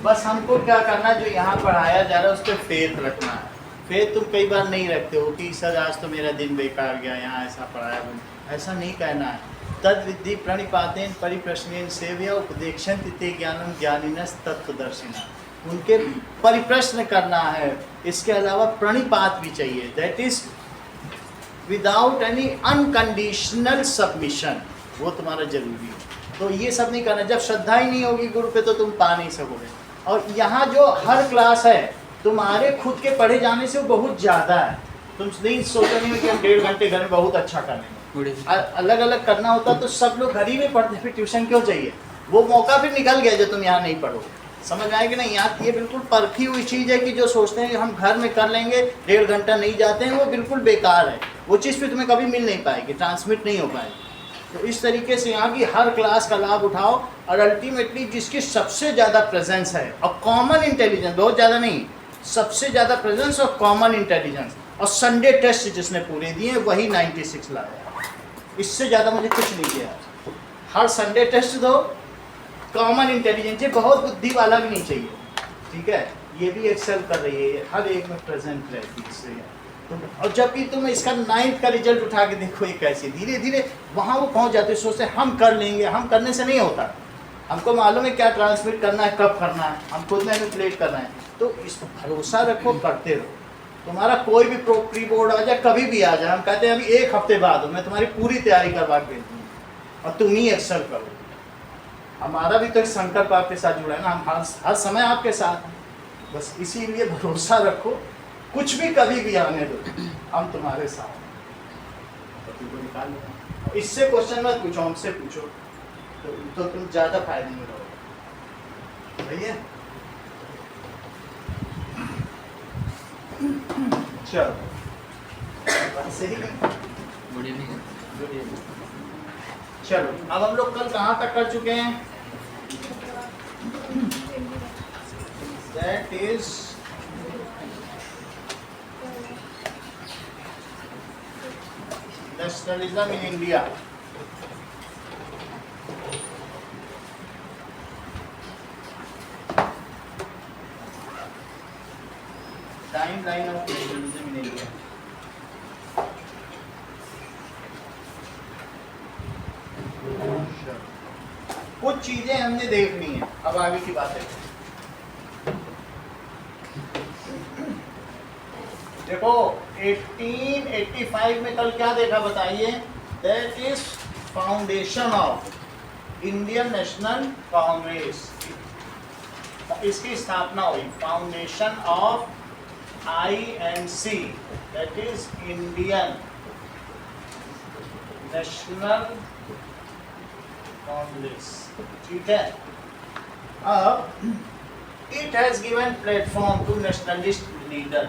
बस हमको क्या करना है, जो यहाँ पढ़ाया जा रहा है उस पर फेथ रखना है। फेथ तुम कई बार नहीं रखते हो कि सर आज तो मेरा दिन बेकार गया, यहाँ ऐसा पढ़ाया, ऐसा नहीं कहना है। तद विद्धि प्रणिपातेन परिप्रश्नेन सेव्य उपदेक्षन तिते ज्ञानम ज्ञानिनस तत्वदर्शिना। उनके परिप्रश्न करना है। इसके अलावा प्रणिपात भी चाहिए, that is without any unconditional submission, वो तुम्हारा जरूरी है। तो ये सब नहीं करना। जब श्रद्धा ही नहीं होगी गुरु पे तो तुम पा नहीं सकोगे। और यहाँ जो हर क्लास है तुम्हारे खुद के पढ़े जाने से वो बहुत ज़्यादा है। तुम नहीं सोचो नहीं कि हम 1.5 घंटे घर में बहुत अच्छा कर लेंगे। अलग अलग करना होता तो सब लोग घर ही में पढ़ते, फिर ट्यूशन क्यों चाहिए? वो मौका फिर निकल गया जो तुम यहाँ नहीं पढ़ोगे। समझ आए कि नहीं? यहाँ ये बिल्कुल परखी हुई चीज़ है कि जो सोचते हैं कि हम घर में कर लेंगे, 1.5 घंटा नहीं जाते हैं, वो बिल्कुल बेकार है। वो चीज़ फिर तुम्हें कभी मिल नहीं पाएगी, ट्रांसमिट नहीं हो पाएगी। तो इस तरीके से यहाँ की हर क्लास का लाभ उठाओ। और अल्टीमेटली जिसकी सबसे ज़्यादा प्रेजेंस है और कॉमन इंटेलिजेंस, बहुत ज़्यादा नहीं, सबसे ज़्यादा प्रेजेंस और कॉमन इंटेलिजेंस और संडे टेस्ट जिसने पूरे दिए वही 96 लाया। इससे ज़्यादा मुझे कुछ नहीं किया। हर संडे टेस्ट दो, कॉमन इंटेलिजेंस, ये बहुत बुद्धि वाला भी नहीं चाहिए, ठीक है? ये भी एक्सेल कर रही है, ये हर एक में प्रेजेंट रहती है इससे। और जब भी तुम इसका 9th का रिजल्ट उठा के देखो, ये कैसे धीरे धीरे वहाँ वो पहुँच जाते, सोचते हम कर लेंगे। हम करने से नहीं होता, हमको मालूम है क्या ट्रांसमिट करना है, कब करना है, हम खुद मैनिपुलेट करना है। तो इस पर भरोसा रखो, करते रहो। तुम्हारा कोई भी प्री बोर्ड आ जाए, कभी भी आ जाए, हम कहते हैं अभी 1 हफ्ते बाद हो, मैं तुम्हारी पूरी तैयारी करवा के देती हूँ और तुम ही एक्सेल करो। हमारा भी तो एक संकल्प आपके साथ जुड़ा है ना, हम हर समय आपके साथ हैं। बस इसीलिए भरोसा रखो, कुछ भी कभी भी आने दो, हम तुम्हारे साथ हैं। इससे क्वेश्चन मत पूछो, हमसे पूछो, तो तुम ज़्यादा फायदे में रहोगे। सही है? चलो, सही है। चलो, अब हम लोग कल कहाँ तक कर चुके हैं? That is nationalism in India. Timeline of nationalism in India. कुछ चीजें हमने देखनी है, अब आगे की बात है। देखो 1885 में कल क्या देखा बताइए? That is foundation of Indian national Congress. इसकी स्थापना हुई, foundation of INC, that is Indian national Congress. ठीक है? अब it has given platform to nationalist leader.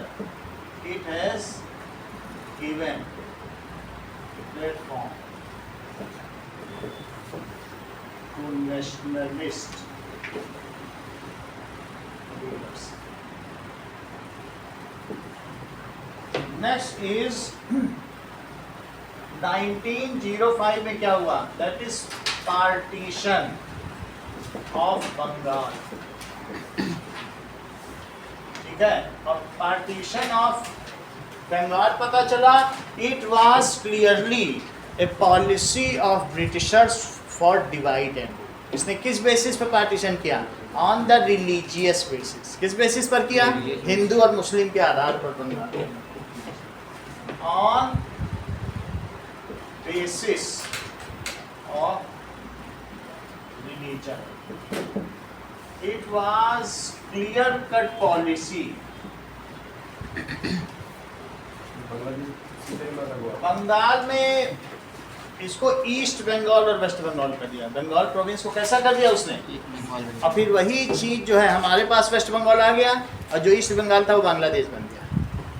It has given platform to nationalist leaders. Next is 1905 में क्या हुआ? That is partition of Bengal. ठीक है? और पार्टीशन ऑफ बंगाल पता चला, it was clearly a policy of Britishers for divide and rule. इसने किस बेसिस पर पार्टीशन किया? On the religious basis. किस बेसिस पर किया? हिंदू और मुस्लिम के आधार पर Bengal, on basis of religion. It was clear-cut policy. Bengal में इसको ईस्ट बंगाल और वेस्ट बंगाल कर दिया। बंगाल प्रोविंस को कैसा कर दिया उसने? और फिर वही चीज जो है हमारे पास वेस्ट बंगाल आ गया और जो ईस्ट बंगाल था वो बांग्लादेश बन गया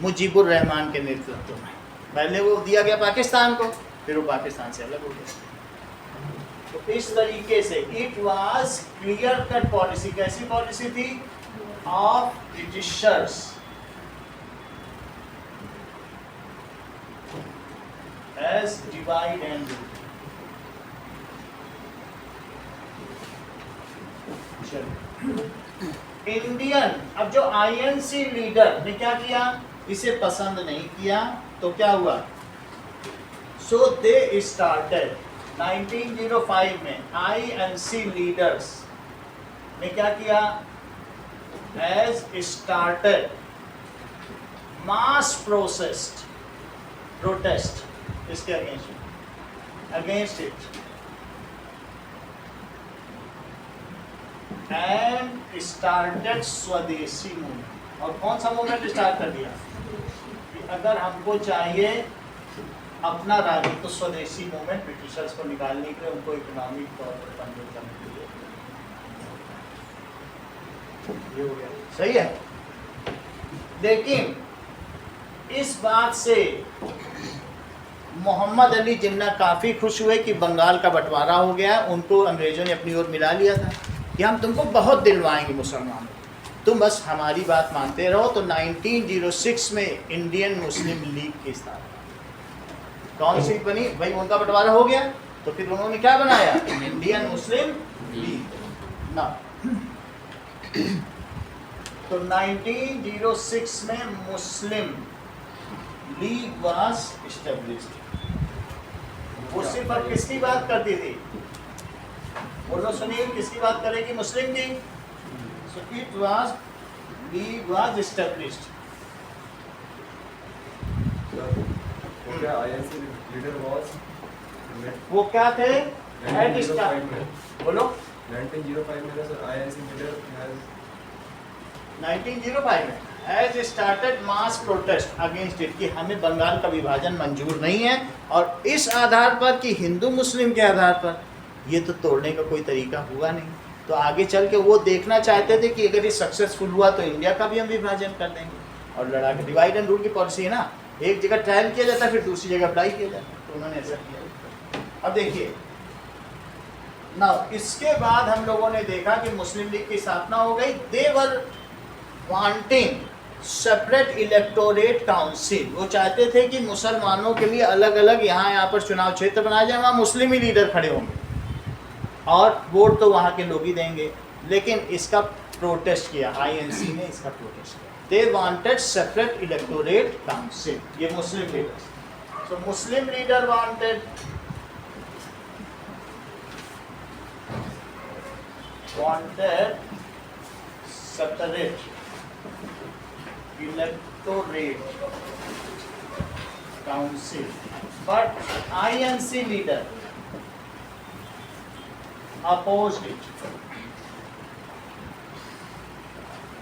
मुजीबुर रहमान के नेतृत्व में। पहले वो दिया गया पाकिस्तान को, फिर वो पाकिस्तान से अलग हो गया। तो इस तरीके से it was clear cut policy. कैसी पॉलिसी थी? Of Britishers as divide and rule. चलिए इंडियन, अब जो आईएनसी लीडर ने क्या किया, इसे पसंद नहीं किया तो क्या हुआ, सो दे स्टार्टेड 1905 में आईएनसी लीडर्स ने क्या किया, हैज स्टार्टेड मास प्रोटेस्ट इसके अगेंस्ट इट एंड स्टार्टेड स्वदेशी मूवमेंट। और कौन सा मूवमेंट स्टार्ट कर दिया कि अगर हमको चाहिए अपना राज्य तो स्वदेशी मूवमेंट, ब्रिटिशर्स को निकालने के लिए, उनको इकोनॉमिक तौर पर कमजोर करने के लिए। ये हो गया, सही है। लेकिन इस बात से मोहम्मद अली जिन्ना काफ़ी खुश हुए कि बंगाल का बंटवारा हो गया, उनको अंग्रेज़ों ने अपनी ओर मिला लिया था कि हम तुमको बहुत दिलवाएंगे मुसलमानों, तुम बस हमारी बात मानते रहो। तो 1906 में इंडियन मुस्लिम लीग की स्थापना, कौन सी बनी भाई, उनका बंटवारा हो गया तो फिर उन्होंने क्या बनाया, इंडियन मुस्लिम लीग ना। तो 1906 में मुस्लिम लीग वाज एस्टेब्लिश्ड। वो सिर्फ अब किसकी बात करती थी, बोलो सुनील, किसकी बात करेगी, मुस्लिम की। So it was, league was established. INC leader was, वो क्या थे, हेड स्टार्ट, बोलो 1905 में सर आईएनसी लीडर हैज 1905 में has started mass protest against it, कि हमें बंगाल का विभाजन मंजूर नहीं है, और इस आधार पर कि हिंदू मुस्लिम के आधार पर ये तो तोड़ने का कोई तरीका हुआ नहीं। तो आगे चल के वो देखना चाहते थे कि अगर ये सक्सेसफुल हुआ तो इंडिया का भी हम विभाजन कर देंगे, और लड़ा के डिवाइड एंड रूल की पॉलिसी है ना, एक जगह ट्रायल किया जाता है फिर दूसरी जगह अप्लाई किया जाता है, तो उन्होंने ऐसा किया। अब देखिए ना, इसके बाद हम लोगों ने देखा कि मुस्लिम लीग की स्थापना हो गई। दे वर वांटिंग सेपरेट इलेक्टोरेट काउंसिल, वो चाहते थे कि मुसलमानों के लिए अलग अलग यहाँ पर चुनाव क्षेत्र बनाए जाए, वहाँ मुस्लिम ही लीडर खड़े होंगे और वोट तो वहाँ के लोग ही देंगे। लेकिन इसका प्रोटेस्ट किया, आईएनसी ने इसका प्रोटेस्ट किया। They wanted separate electorate council, ये Muslim leaders. So Muslim leader wanted separate electorate council, but INC leader opposed it.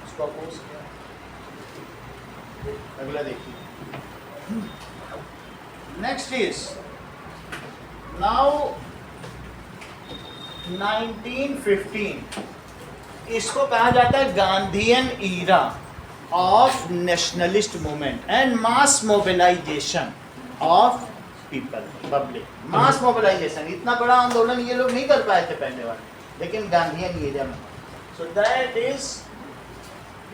उसको अपोज किया। अगला देखिए, नेक्स्ट इज नाउ 1915, इसको कहा जाता है Gandhian era of nationalist movement and mass mobilisation of people, public mass mobilisation. इतना बड़ा आंदोलन ये लोग नहीं कर पाए थे पहले वाले, लेकिन गांधीयन ईरा में। So that is,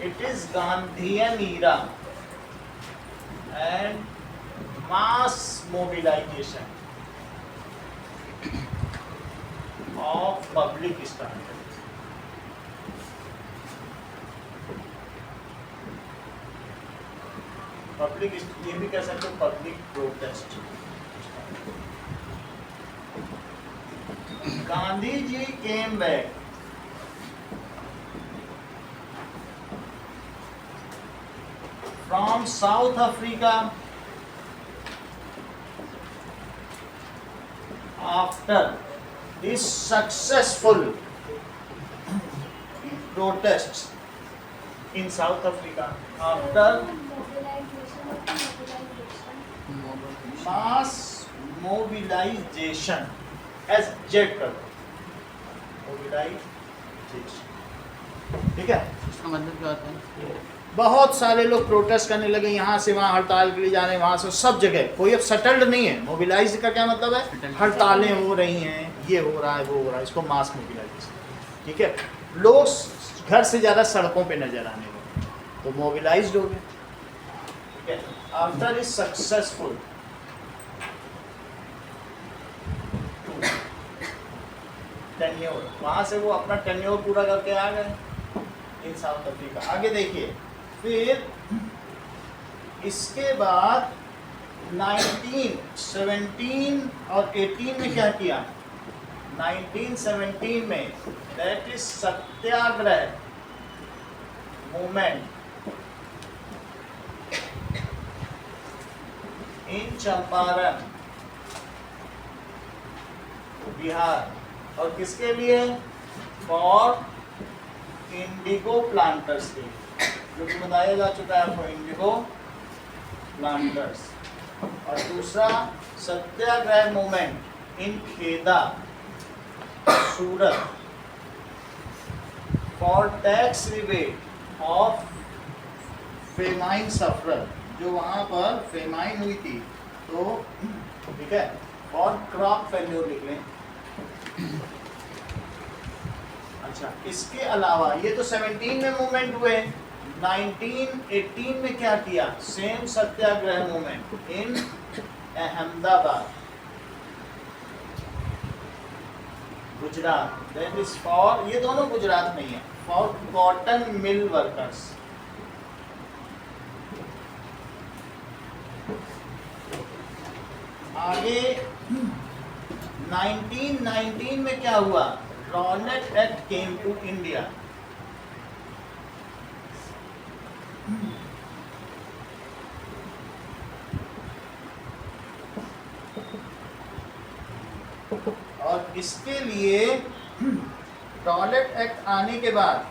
it is Gandhian era and mass mobilisation of public standard. Public, ये भी कह सकते हो public protest. Gandhi ji came back from South Africa after this successful protests in South Africa after mass mobilization as jet mobilization, ठीक है। इसका मतलब क्या होता है? बहुत सारे लोग प्रोटेस्ट करने लगे, यहाँ से वहाँ हड़ताल के लिए जा रहे हैं, वहाँ से सब जगह। कोई अब सेटल्ड नहीं है। मोबिलाइज का क्या मतलब है, हड़तालें हो रही हैं, ये हो रहा है, वो हो रहा है, इसको मास मोबिलाइजेशन, ठीक है। लोग घर से ज़्यादा सड़कों पे नजर आने लगे, तो मोबिलाइज्ड हो गए, ठीक है। आफ्टर इज सक्सेसफुल टेन्योर, वहाँ से वो अपना टेन्योर पूरा करके आ गए इन साउथ अफ्रीका। आगे देखिए, फिर इसके बाद 1917 और 18 में क्या किया? 1917 में दैट इज सत्याग्रह मूवमेंट इन चंपारण बिहार, और किसके लिए? फॉर इंडिगो प्लांटर्स के, जो कि बताया जा चुका है आपको, इंडिगो प्लांटर्स। और दूसरा satyagraha movement in Kheda Surat for tax rebate of famine sufferer, जो वहाँ पर फेमाइन हुई थी, तो ठीक है, और क्रॉप फेल्योर लिख लें। अच्छा, इसके अलावा ये तो 17 में मूवमेंट हुए, 1918 में क्या किया? Same Satyagraha movement in Ahmedabad Gujarat, that is for, ये दोनों गुजरात में ही है, फॉर कॉटन मिल वर्कर्स। आगे 1919 में क्या हुआ? Rowlatt Act came to India. और इसके लिए रॉलेट एक्ट आने के बाद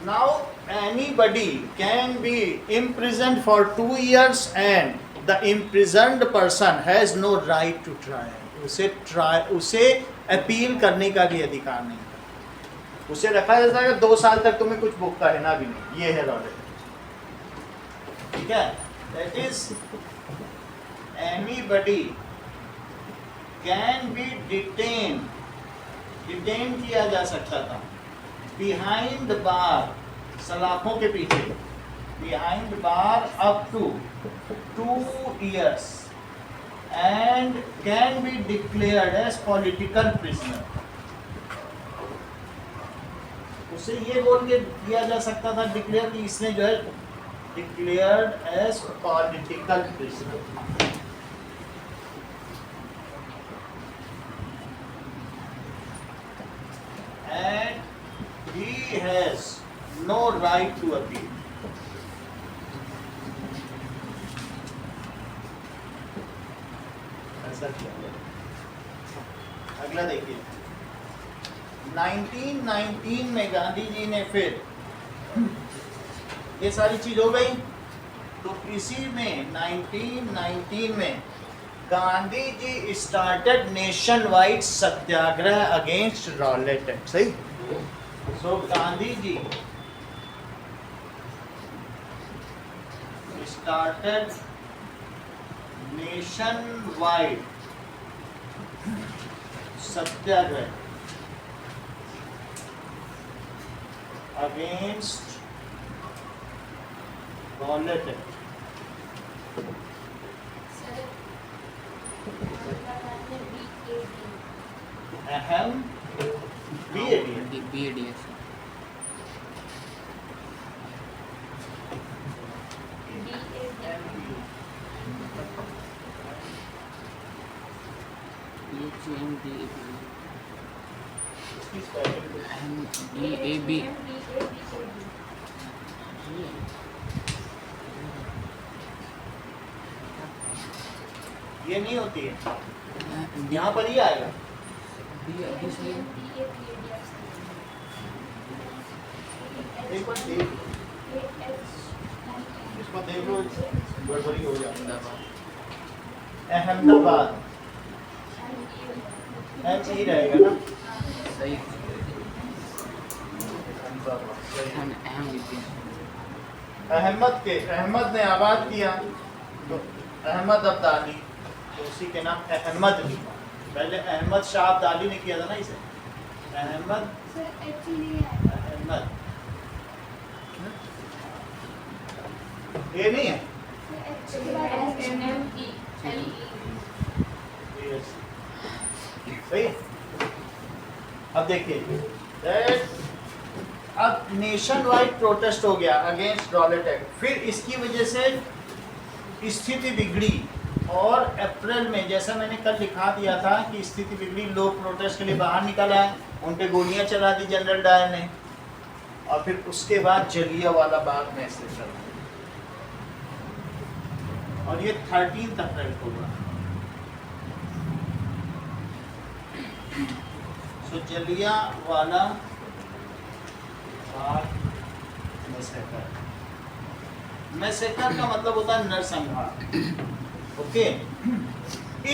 now anybody can be imprisoned for 2 years and the imprisoned person has no right to trial. उसे अपील करने का भी अधिकार नहीं था। उसे रखा जाता है 2 साल तक तुम्हें कुछ भुगता है ना भी नहीं। ये है रॉलेट, ठीक है। That is anybody can be detain किया जा सकता था बिहाइंड बार, सलाखों के पीछे, behind bar up to 2 years and can be declared as political prisoner. उसे ये बोल के दिया जा सकता था डिक्लेयर कि इसने जो है declared as political prisoner. And he has no right to appeal. अगला देखिए, 1919 में गांधी जी ने फिर ये सारी चीज हो गई, तो इसी में 1919 में Gandhi ji started nation wide सत्याग्रह अगेंस्ट रॉलेट एक्ट। सही। सो Gandhi ji started nation wide सत्याग्रह अगेंस्ट रॉलेट एक्ट। अहम ये नहीं होती है, यहाँ पर ही आएगा। एक बार इसको देखो, गड़बड़ी हो जाती है। अहमदाबाद ही रहेगा ना? सही। अहमद ने आबाद किया, तो अहमद अब्दाली, तो उसी के नाम अहमद भी। पहले अहमद शाह अब्दाली ने किया था ना इसे, अहमद ये नहीं है। सही। अब देखिए अब नेशन वाइड प्रोटेस्ट हो गया अगेंस्ट रॉलेट एक्ट, फिर इसकी वजह से स्थिति बिगड़ी और अप्रैल में जैसा मैंने कल लिखा दिया था कि स्थिति बिगड़ी, लोग प्रोटेस्ट के लिए बाहर निकल आए, उन पे गोलियां चला दी जनरल डायर ने, और फिर उसके बाद जलियांवाला बाग में ऐसे चला, और ये 13 अप्रैल को हुआ। तो जलियांवाला बाग मैसेकर का मतलब होता है नरसंहार। Okay,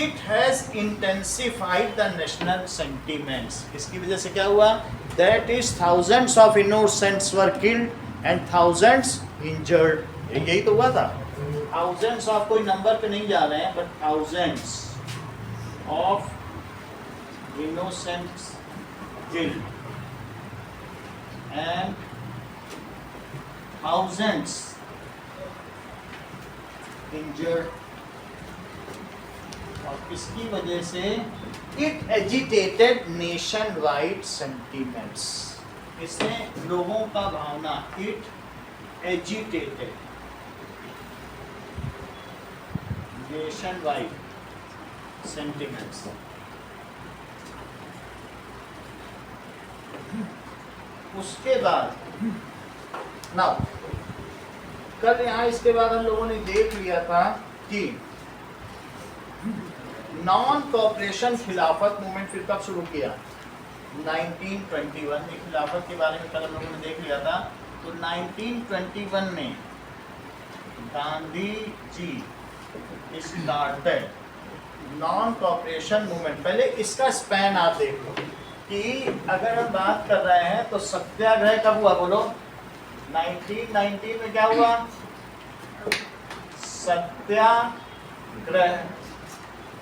it has intensified the national sentiments. इसकी वजह से क्या हुआ? That is thousands of innocents were killed and thousands injured. यही तो हुआ था, थाउजेंड्स ऑफ, कोई नंबर पे नहीं जा रहे हैं, but thousands of innocents killed and thousands injured, और इसकी वजह से it agitated nationwide sentiments, इसने लोगों का भावना, it agitated nationwide sentiments। उसके बाद नाउ कल यहाँ इसके बाद हम लोगों ने देख लिया था कि नॉन कॉपरेशन खिलाफत मूवमेंट फिर कब शुरू किया? 1921 में। खिलाफत के बारे में कल हम लोगों ने देख लिया था। तो 1921 में Gandhi ji started non cooperation movement. पहले इसका स्पैन आप देख लो कि अगर हम बात कर रहे हैं तो सत्याग्रह कब हुआ? बोलो 1919 में क्या हुआ? सत्याग्रह।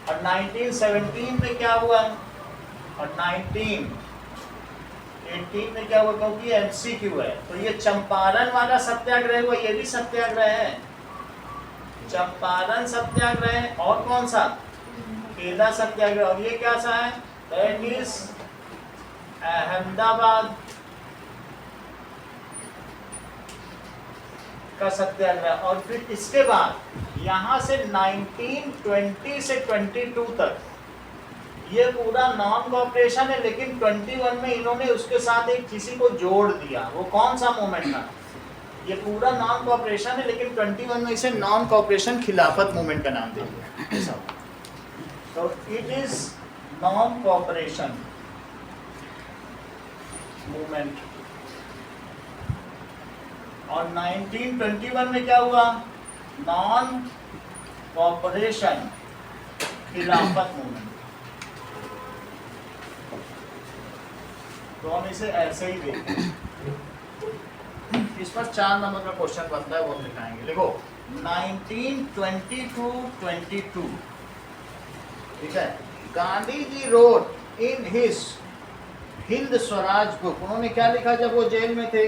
और 1917 में क्या हुआ? और 1918 में क्या हुआ? क्योंकि एमसीक्यू है, तो ये चंपारण वाला सत्याग्रह हुआ, ये भी सत्याग्रह है, चंपारण सत्याग्रह। और कौन सा? खेदा सत्याग्रह। और ये क्या सा है? दैट इज अहमदाबाद का सत्याग्रह। और फिर इसके बाद यहाँ से 1920 से 22 तक ये पूरा नॉन कॉपरेशन है, लेकिन 21 में इन्होंने उसके साथ एक किसी को जोड़ दिया। वो कौन सा मूवमेंट था? ये पूरा नॉन कॉपरेशन है, लेकिन 21 में इसे नॉन कॉपरेशन खिलाफत मूवमेंट का नाम दे दिया। तो it is non cooperation movement. और 1921 में क्या हुआ? नॉन कॉपरेशन खिलाफत मूवमेंट। तो हम इसे ऐसे ही देखते हैं। इस पर 4 नंबर का क्वेश्चन बनता है, वो लिखाएंगे। देखो 1922, ठीक है। Gandhi ji wrote in his Hind Swaraj book. उन्होंने क्या लिखा जब वो जेल में थे?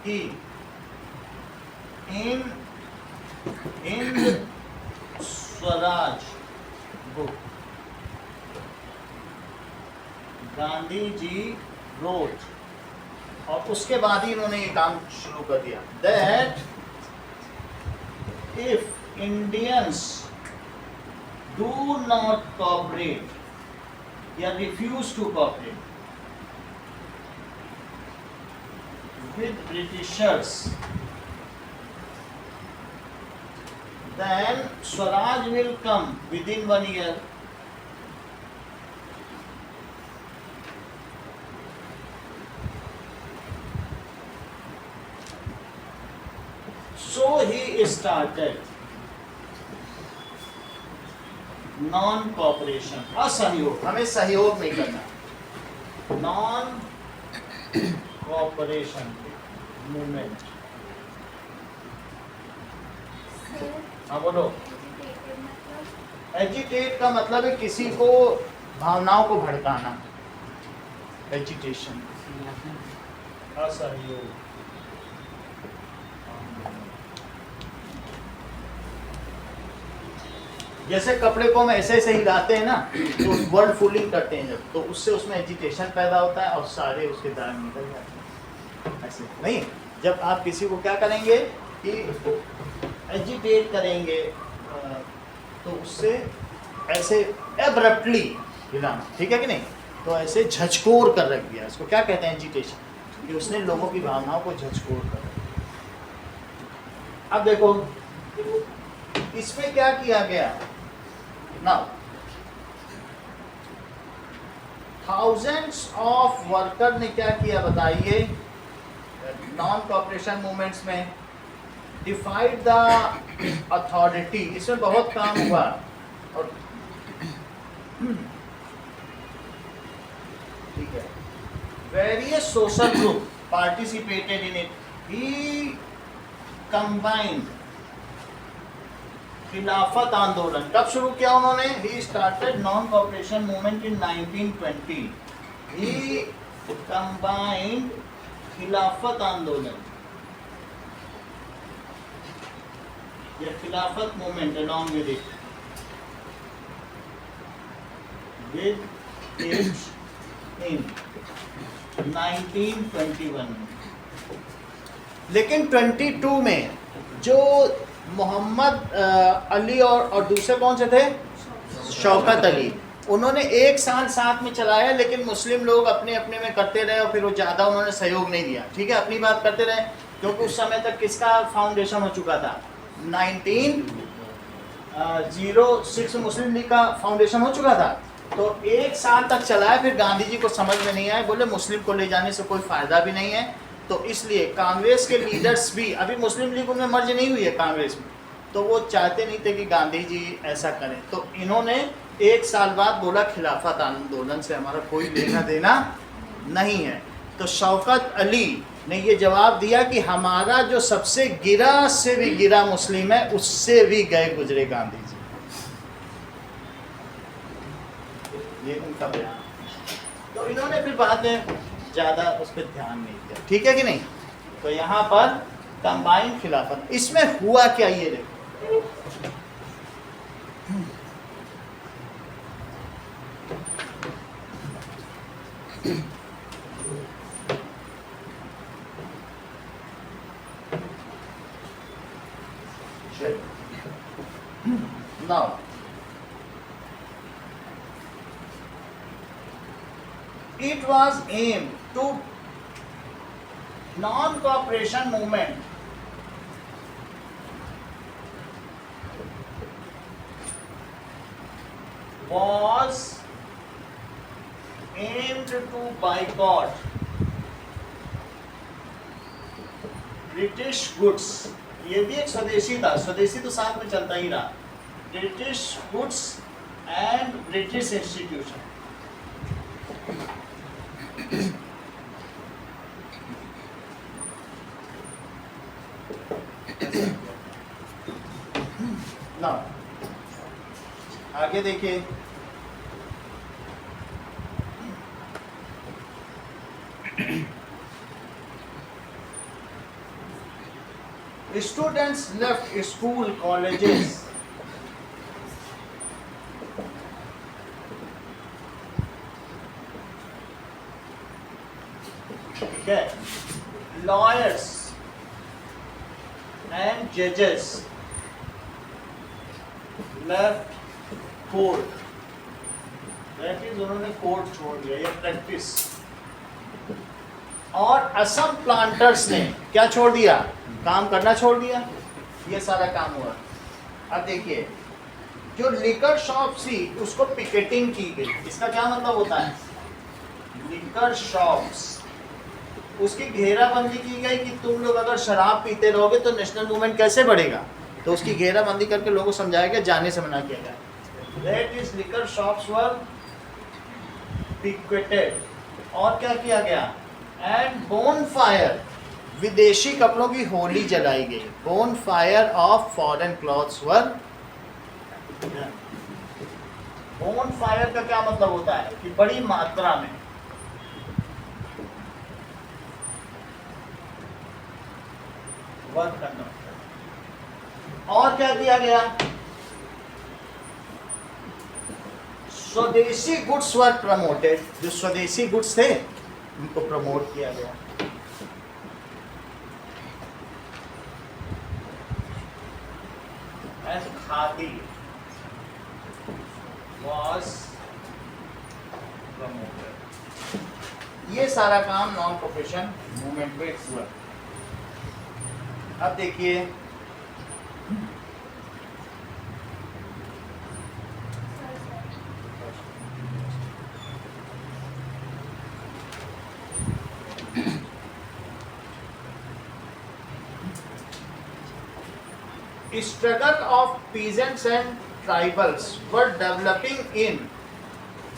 कि in Hind Swaraj book Gandhi ji wrote. और उसके बाद ही इन्होंने ये काम शुरू कर दिया, that if Indians do not cooperate या refuse to cooperate with Britishers, then Swaraj will come within 1 year. So he started non-cooperation, असहयोग। हमें सहयोग नहीं करना, non-cooperation मूवमेंट। हाँ बोलो। एजिटेट का मतलब है किसी को, भावनाओं को भड़काना, एजिटेशन, असहयोग। जैसे कपड़े को हम ऐसे ऐसे हिलाते हैं ना, तो वर्ल्ड फुलिंग करते हैं जब, तो उससे उसमें एजिटेशन पैदा होता है और सारे उसके दाग निकल जाते हैं। ऐसे नहीं, जब आप किसी को क्या करेंगे कि एजिटेट करेंगे तो उससे ऐसे एब्रप्टली हिलाना, ठीक है कि नहीं, तो ऐसे झचकोर कर रख दिया, इसको क्या कहते हैं एजिटेशन, कि उसने लोगों की भावनाओं को झचकोर कर रख दिया। अब देखो इसमें क्या किया गया ना, थाउजेंड्स ऑफ वर्कर ने क्या किया बताइए नॉन कॉपरेशन मूवमेंट्स में, डिफाइड द अथॉरिटी, इसमें बहुत काम हुआ। और ठीक है, various social group participated in it, he combined खिलाफत आंदोलन कब शुरू किया उन्होंने, he started non cooperation movement in 1920, he combined खिलाफत आंदोलन या खिलाफत movement along with it in 1921 में। लेकिन 22 में जो मोहम्मद अली और दूसरे कौन से थे, शौकत अली, उन्होंने एक साल साथ में चलाया, लेकिन मुस्लिम लोग अपने अपने में करते रहे और फिर वो ज़्यादा उन्होंने सहयोग नहीं दिया, ठीक है, अपनी बात करते रहे, क्योंकि उस समय तक किसका फाउंडेशन हो चुका था, 1906 मुस्लिम लीग का फाउंडेशन हो चुका था। तो एक साल तक चलाया, फिर गांधी जी को समझ में नहीं आया, बोले मुस्लिम को ले जाने से कोई फ़ायदा भी नहीं है, तो इसलिए कांग्रेस के लीडर्स भी, अभी मुस्लिम लीग उनमें मर्ज नहीं हुई है कांग्रेस में, तो वो चाहते नहीं थे कि गांधी जी ऐसा करें, तो इन्होंने एक साल बाद बोला खिलाफत आंदोलन से हमारा कोई लेना देना नहीं है। तो शौकत अली ने ये जवाब दिया कि हमारा जो सबसे गिरा से भी गिरा मुस्लिम है, उससे भी गए गुजरे गांधी जी, ये उनका बयान। तो इन्होंने फिर बाद में ज़्यादा उस पर ध्यान नहीं दिया, ठीक है कि नहीं। तो यहाँ पर कंबाइंड खिलाफत, इसमें हुआ क्या ये देखो, now it was aimed to non-cooperation movement was aimed to boycott British goods, ये भी एक स्वदेशी था, स्वदेशी तो साथ में चलता ही रहा, British goods and British institution. ना आगे देखिए, students left school, colleges, okay, lawyers and judges left court, that is उन्होंने कोर्ट छोड़ दिया, ये प्रैक्टिस। और असम प्लांटर्स ने क्या छोड़ दिया, काम करना छोड़ दिया, ये सारा काम हुआ। अब देखिए जो लिकर शॉप थी उसको पिकेटिंग की गई, इसका क्या मतलब होता है, लिकर शॉप्स, उसकी घेराबंदी की गई कि तुम लोग अगर शराब पीते रहोगे तो नेशनल मूवमेंट कैसे बढ़ेगा, तो उसकी घेराबंदी करके लोगों को समझाया गया, जाने से मना किया गया। That is liquor shops were picketed. और क्या किया गया, एंड बोन फायर, विदेशी कपड़ों की होली जलाई गई, bone fire of foreign clothes were. Bone fire का क्या मतलब होता है कि बड़ी मात्रा में वर्क करना। और क्या किया गया, स्वदेशी गुड्स वर प्रमोटेड, जो स्वदेशी गुड्स थे उनको प्रमोट किया गया। And khadi was promoted. ये सारा काम नॉन कॉपरेशन मूवमेंट में हुआ। अब देखिए struggle of peasants and tribals were developing in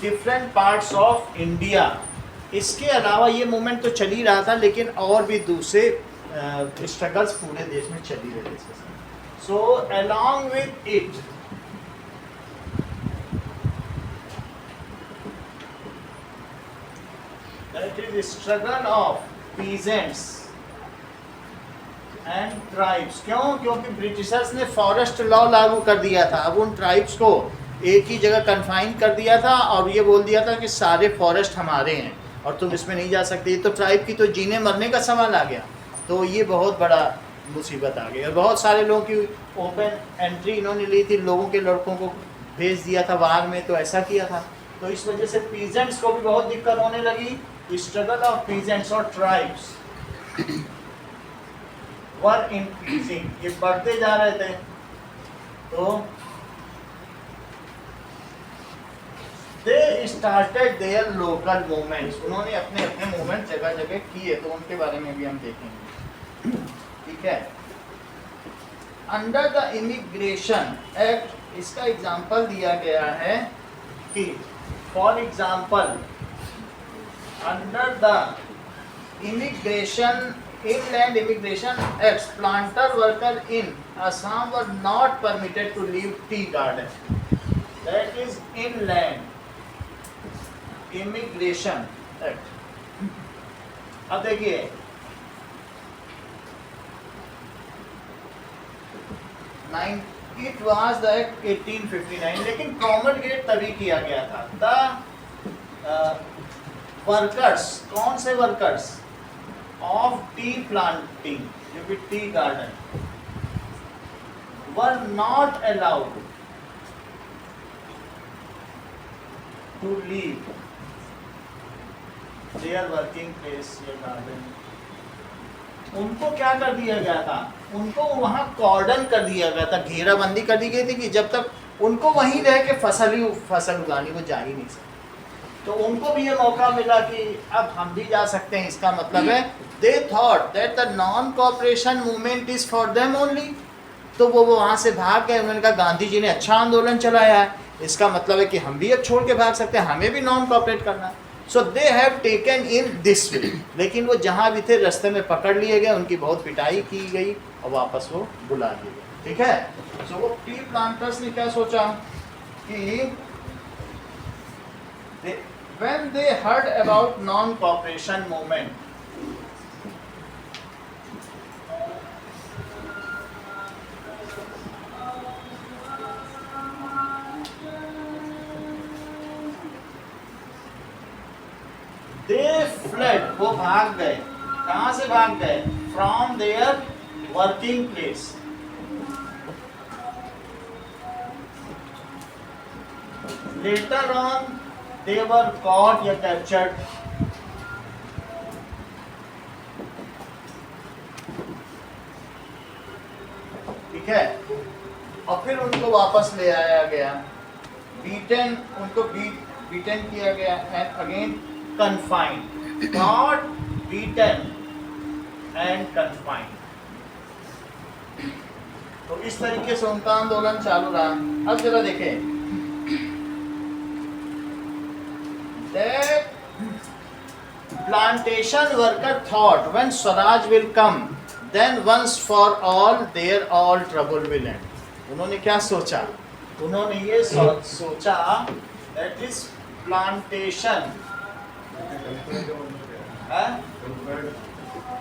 different parts of India। इसके अलावा ये मूवमेंट तो चल ही रहा था, लेकिन और भी दूसरे स्ट्रगल्स पूरे देश में चल ही रहे थे। सो along with it that is struggle of peasants and tribes. क्यों? क्योंकि ब्रिटिशर्स ने फॉरेस्ट लॉ लागू कर दिया था। अब उन ट्राइब्स को एक ही जगह कन्फाइन कर दिया था और ये बोल दिया था कि सारे फॉरेस्ट हमारे हैं और तुम इसमें नहीं जा सकते। तो ट्राइब की तो जीने मरने का सवाल आ गया। तो ये बहुत बड़ा मुसीबत आ गई और बहुत सारे लोगों की ओपन एंट्री इन्होंने ली थी, लोगों के लड़कों को भेज दिया था वार में, तो ऐसा किया था। तो इस वजह से पीजेंट्स को भी बहुत दिक्कत होने लगी। स्ट्रगल ऑफ पीजेंट्स और ट्राइब्स वर इंक्रीजिंग, ये बढ़ते जा रहे थे। तो they started their local movements, उन्होंने अपने अपने मूवमेंट जगह जगह किए, तो उनके बारे में भी हम देखेंगे। ठीक है। अंडर द इमिग्रेशन एक्ट, इसका एग्जाम्पल दिया गया है कि for example under the immigration Inland Immigration Acts, planter worker in Assam were not permitted to leave tea garden. That is Inland Immigration Act. अब देखिए it was the Act 1859, लेकिन promulgate तभी किया गया था। The workers, कौन से workers of tea planting, जो कि tea garden, were not allowed to leave their working place या garden। उनको क्या कर दिया गया था? उनको वहां कॉर्डन कर दिया गया था, घेराबंदी कर दी गई थी कि जब तक उनको वहीं रह के फसल उगानी, वो जा ही नहीं सकते। तो उनको भी ये मौका मिला कि अब हम भी जा सकते हैं। इसका मतलब है they thought that the non cooperation movement is for them only. तो वो वहाँ से भाग गए। उन्होंने कहा गांधी जी ने अच्छा आंदोलन चलाया है, इसका मतलब है कि हम भी अब छोड़ के भाग सकते हैं, हमें भी नॉन कॉपरेट करना है। So they have taken in this way. लेकिन वो जहाँ भी थे रास्ते में पकड़ लिए गए, उनकी बहुत पिटाई की गई और वापस वो बुला लिए गए। ठीक है। सो वो टी प्लांटर्स ने क्या सोचा कि when they heard about non-cooperation movement, they fled, वो भाग गए। कहाँ से भाग गए? From their working place। Later on they were caught या captured। ठीक है। और फिर उनको वापस ले आया गया, बीटन, उनको बीटन किया गया and again confined, not beaten and confined. तो इस तरीके से उनका आंदोलन चालू रहा। अब जरा देखें that plantation worker thought when Swaraj will come, then once for all their all trouble will end। उन्होंने क्या सोचा? उन्होंने ये सोचा that is plantation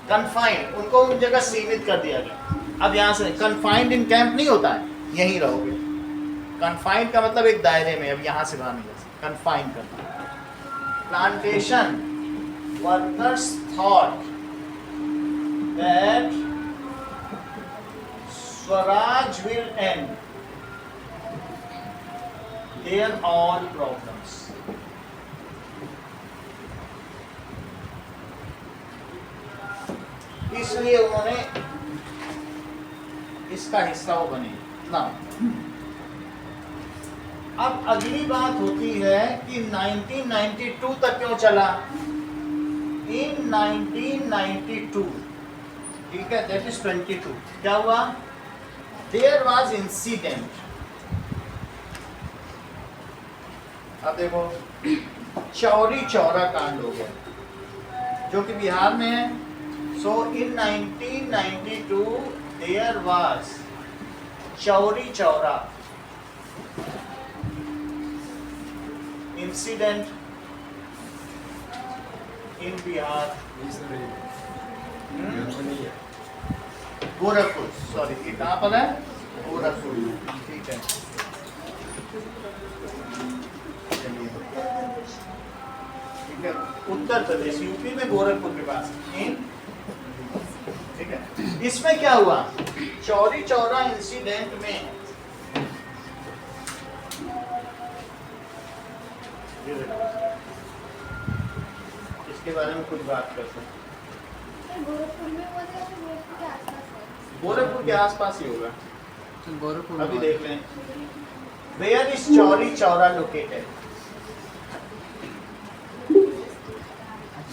confined, उनको उन जगह सीमित कर दिया गया। अब यहाँ से confined in camp नहीं होता है, यहीं रहोगे। confined का मतलब एक दायरे में, अब यहाँ से बाहर नहीं जा सकते। कन्फाइन करना। Plantation workers thought that Swaraj will end their all problems. इसलिए उन्होंने इसका हिस्सा वो बने ना। अब अगली बात होती है कि 1992 तक क्यों चला। इन 1992, ठीक है, दैट इज 22, क्या हुआ, देयर वाज इंसिडेंट। अब देखो चौरी चौरा कांड हो गया जो कि बिहार में है। So in 1992 there was Chauri Chaura incident in Bihar, Gorakhpur, sorry ये कहाँ पर है, गोरखपुर, ठीक है। चलिए, ठीक है, उत्तर प्रदेश, यूपी में गोरखपुर के पास, ठीक है। इसमें क्या हुआ, चौरी चौरा इंसिडेंट में इसके बारे में कुछ बात करते हैं। गोरखपुर के आसपास ही होगा, अभी देख लें। Where is Chauri Chaura located,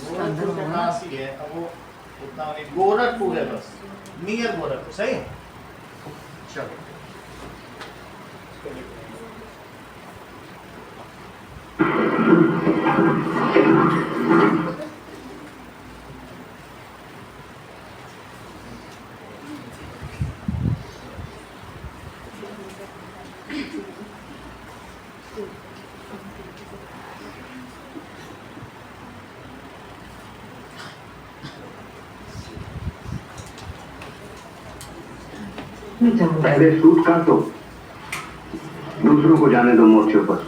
Gorakhpur के पास ही है। अब वो उतना नहीं, गोरखपुर है बस, नियर गोरखपुर, सही है। चलो पहले सूट काटो, दूसरों को जाने दो मोर्चे पर।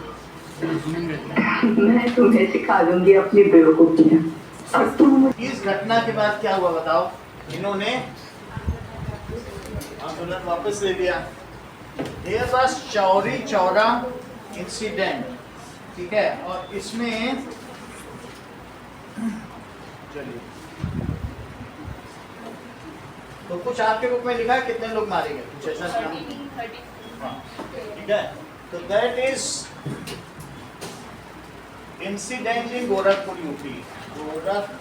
मैं तुम्हें सिखा दूंगी अपनी बेवकूफियां और तुम। इस घटना के बाद क्या हुआ बताओ, इन्होंने आंदोलन वापस ले लिया। There was Chauri Chaura incident, ठीक है, और इसमें चलिए तो कुछ आपके बुक में लिखा है कितने लोग मारे गए, कुछ ऐसा हाँ, ठीक है। तो that is incident in Gorakhpur UP, Gorakhpur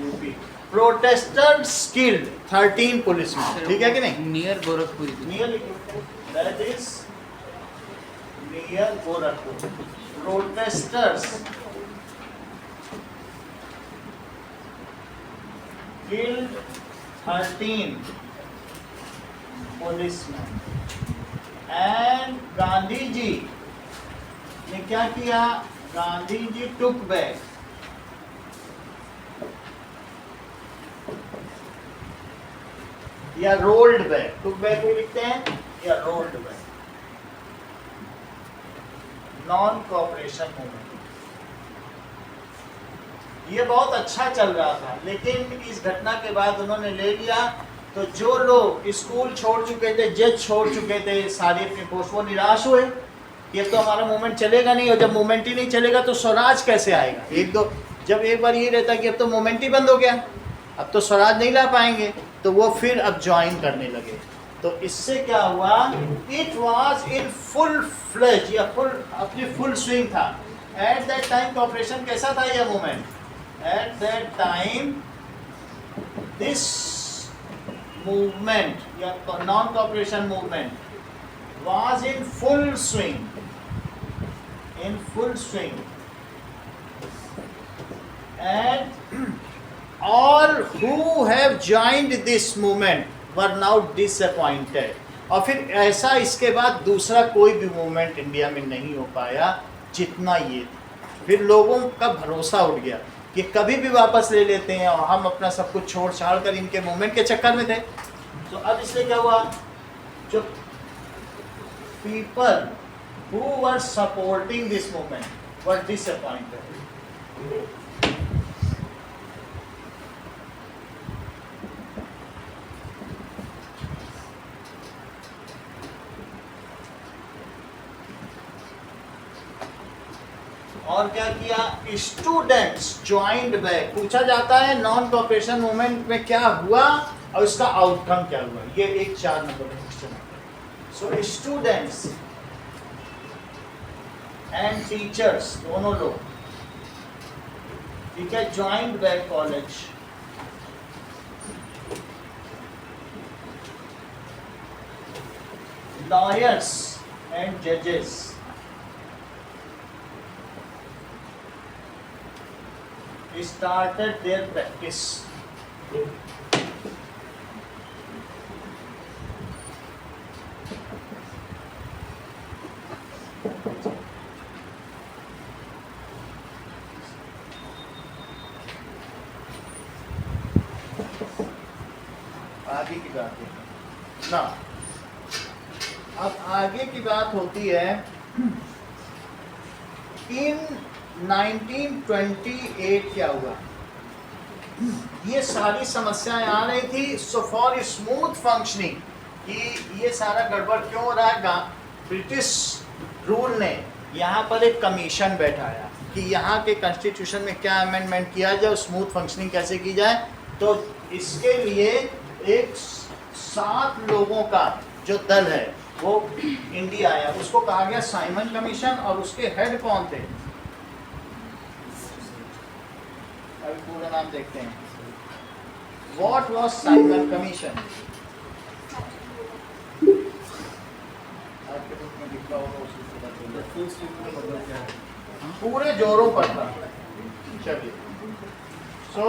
UP. Protesters killed 13 policeman, ठीक है कि नहीं, near Gorakhpur, near, that is near Gorakhpur. Protesters killed 13 policemen and Gandhi ji ने क्या किया, गांधी जी took back या rolled back, took back भी लिखते हैं या rolled back, non cooperation movement. ये बहुत अच्छा चल रहा था, लेकिन इस घटना के बाद उन्होंने ले लिया। तो जो लोग स्कूल छोड़ चुके थे, जेल छोड़ चुके थे, सारी अपनी पोस्ट, वो निराश हुए। ये तो हमारा मूवमेंट चलेगा नहीं, और जब मूवमेंट ही नहीं चलेगा तो स्वराज कैसे आएगा। जब एक बार ये रहता कि अब तो मूवमेंट ही बंद हो गया, अब तो स्वराज नहीं ला पाएंगे, तो वो फिर अब ज्वाइन करने लगे। तो इससे क्या हुआ, it was in full fledge या अपनी फुल स्विंग था। एट दैट टाइम कॉपरेशन कैसा था यह movement, at that time this movement या non-cooperation movement was in full swing, and all who have joined this movement were now disappointed। और फिर ऐसा इसके बाद दूसरा कोई भी मूवमेंट इंडिया में नहीं हो पाया जितना ये। फिर लोगों का भरोसा उठ गया कि कभी भी वापस ले लेते हैं, और हम अपना सब कुछ छोड़ छाड़ कर इनके मूवमेंट के चक्कर में थे। तो अब इसलिए क्या हुआ, जो people who were supporting this movement were disappointed. और क्या किया? Students joined back. पूछा जाता है नॉन कॉपरेशन मूवमेंट में क्या हुआ और इसका आउटकम क्या हुआ, ये एक 4 नंबर का क्वेश्चन है। सो स्टूडेंट्स एंड टीचर्स दोनों लोग, ठीक है, joined back college. Lawyers and जजेस started their practice. आगे की बात है ना, अब आगे की बात होती है इन 1928 क्या हुआ। ये सारी समस्याएं आ रही थी। सो फॉर स्मूथ फंक्शनिंग, कि ये सारा गड़बड़ क्यों हो रहा है, ब्रिटिश रूल ने यहाँ पर एक कमीशन बैठाया कि यहाँ के कॉन्स्टिट्यूशन में क्या अमेंडमेंट किया जाए, स्मूथ फंक्शनिंग कैसे की जाए। तो इसके लिए एक 7 लोगों का जो दल है वो इंडिया आया, उसको कहा गया साइमन कमीशन। और उसके हेड कौन थे, अभी पूरा नाम देखते हैं। What was Simon Commission? आपके बुक में लिखा होगा, उसी से पता चलेगा। फुल स्वीप का मतलब क्या है? पूरे जोरों पर था। चलिए, सो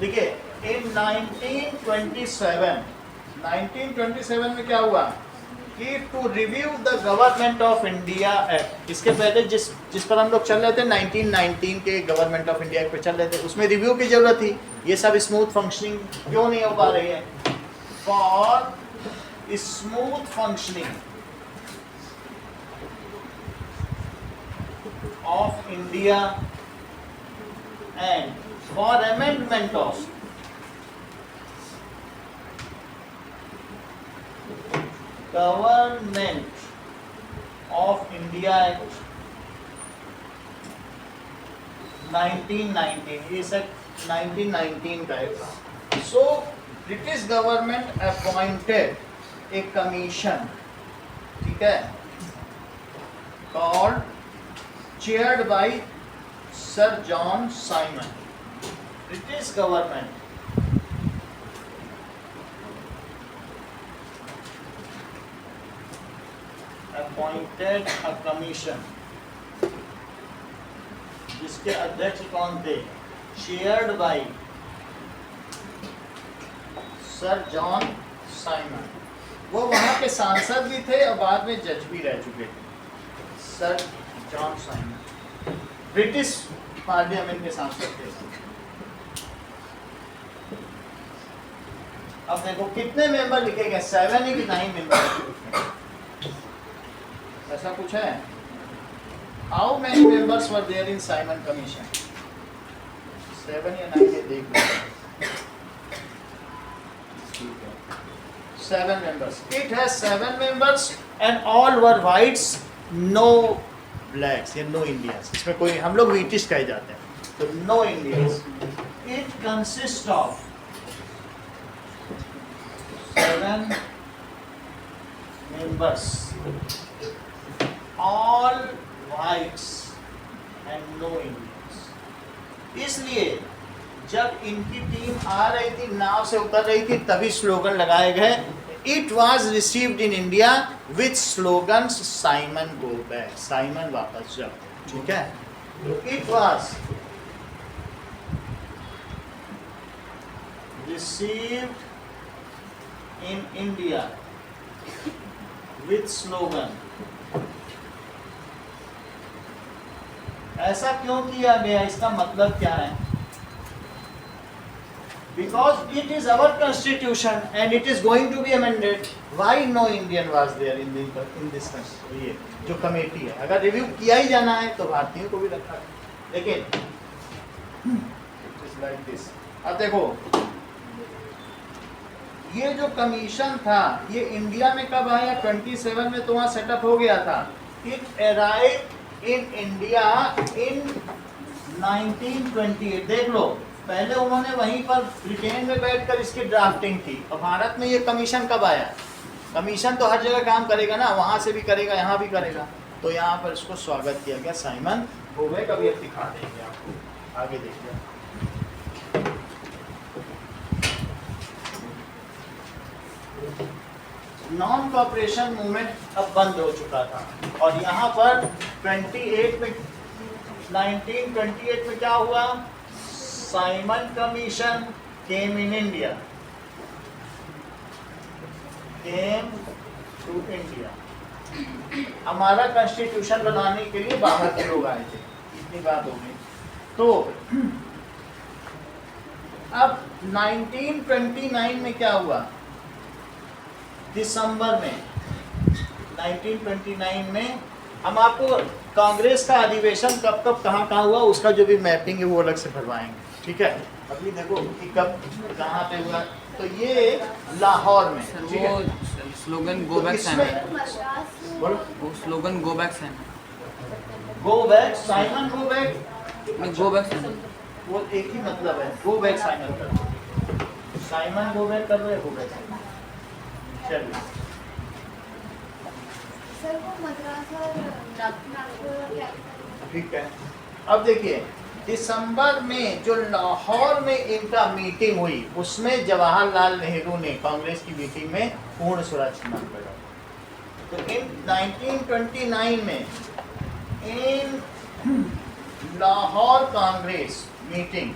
देखिए इन 1927 में क्या हुआ कि to review the government of India act. इसके पहले जिस पर हम लोग चल रहे थे 1919 के गवर्नमेंट ऑफ इंडिया एक्ट पे चल रहे थे, उसमें रिव्यू की जरूरत थी। ये सब स्मूथ फंक्शनिंग क्यों नहीं हो पा रही है। For smooth functioning of India and for amendment of government of India act 1919, ये सब 1919 का है। So British government appointed a commission, ठीक है, called chaired by sir John Simon. British government appointed a commission, जिसके अध्यक्ष कौन थे, chaired by sir John Simon. वो वहाँ के सांसद भी थे और बाद में जज भी रह चुके थे। Sir John Simon British parliament के सांसद थे। अब देखो कितने मेंबर लिखे गए, 7 है कि 9 मेंबर, ऐसा कुछ है। How many members were there in Simon Commission, 7 या 9 ये देख लो। 7 members. It has 7 members and all were whites, no blacks या no Indians. इसमें कोई, हम लोग ब्रिटिश कहे जाते हैं, तो no Indians. It consists of 7 members, all whites and no Indians. इसलिए जब इनकी टीम आ रही थी, नाव से उतर रही थी, तभी स्लोगन लगाए गए। It was received in India with slogans Simon go back, Simon वापस जाओ, ठीक है। It was received in India with slogan. ऐसा क्यों किया गया, इसका मतलब क्या है? Because it is our constitution and it is going to be amended. Why no Indian was there in this ये जो कमेटी है? अगर रिव्यू किया ही जाना है तो भारतीयों को भी रखा है. लेकिन it is like this. अब देखो ये जो कमीशन था ये इंडिया में कब आया? 27 में तो वहाँ सेटअप हो गया था. It arrived in India in 1928. देख लो, पहले उन्होंने वहीं पर ब्रिटेन में बैठकर इसकी ड्राफ्टिंग की और भारत में ये कमीशन कब आया? कमीशन तो हर जगह काम करेगा ना, वहाँ से भी करेगा, यहाँ भी करेगा. तो यहाँ पर इसको स्वागत किया गया. साइमन बोवे कभी अब दिखा देंगे आपको, आगे देखिए. नॉन कॉपरेशन मूवमेंट अब बंद हो चुका था और यहाँ पर 1928 में क्या हुआ? Simon Commission came in India, came to India. हमारा कॉन्स्टिट्यूशन बनाने के लिए बाहर के लोग आए थे. इतनी बात हो गई. तो अब 1929 में क्या हुआ? दिसंबर में 1929 में हम आपको कांग्रेस का अधिवेशन कब कब कहाँ हुआ उसका जो भी मैपिंग है वो अलग से करवाएंगे. ठीक है, अभी देखो कि कब कहाँ पे हुआ. तो ये लाहौर में. ठीक है, स्लोगन गो बैक साइमन. बोलो, वो slogan go back Simon. Go back Simon. Go back, go back Simon वो एक ही मतलब है. गो बैक साइमन कर, साइमन गो बैक कर रहे, गो बैक साइमन. चलिए, सर वो मद्रास और नागपुर क्या? ठीक है. अब देखिए, दिसंबर में जो लाहौर में इनका मीटिंग हुई उसमें जवाहरलाल नेहरू ने कांग्रेस की मीटिंग में पूर्ण स्वराज की मांग करा. तो इन 1929 में इन लाहौर कांग्रेस मीटिंग,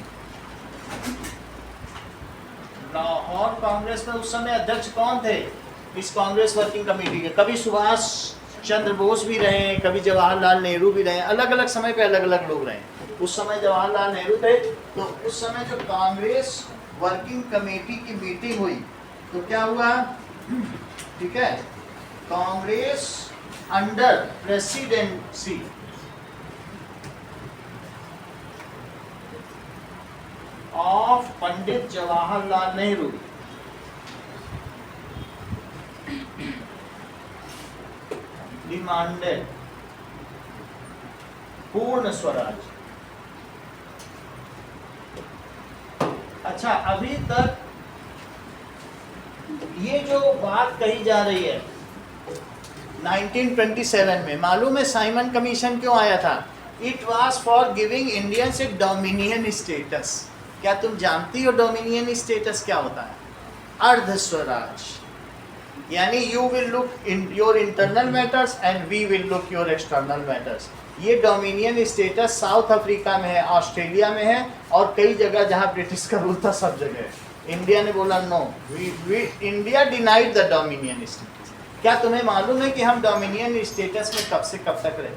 लाहौर कांग्रेस में उस समय अध्यक्ष कौन थे इस कांग्रेस वर्किंग कमेटी के? कभी सुभाष चंद्र बोस भी रहे, कभी जवाहरलाल नेहरू भी रहे. अलग अलग समय पे अलग अलग लोग रहे. उस समय जवाहरलाल नेहरू थे. तो उस समय जो कांग्रेस वर्किंग कमेटी की मीटिंग हुई तो क्या हुआ? ठीक है, Congress under presidency of Pandit Jawaharlal Nehru demanded पूर्ण स्वराज. अच्छा, अभी तक ये जो बात कही जा रही है 1927 में, मालूम है साइमन कमीशन क्यों आया था? It was for giving Indians A dominion status. क्या तुम जानती हो डोमिनियन स्टेटस क्या होता है? अर्ध स्वराज. यानी you will look in your internal matters and we will look your external matters. ये डोमिनियन स्टेटस साउथ अफ्रीका में है, ऑस्ट्रेलिया में है और कई जगह जहाँ ब्रिटिश का रूल था सब जगह है. इंडिया ने बोला no, India denied the dominion status. क्या तुम्हें मालूम है कि हम डोमिनियन स्टेटस में कब से कब तक रहे?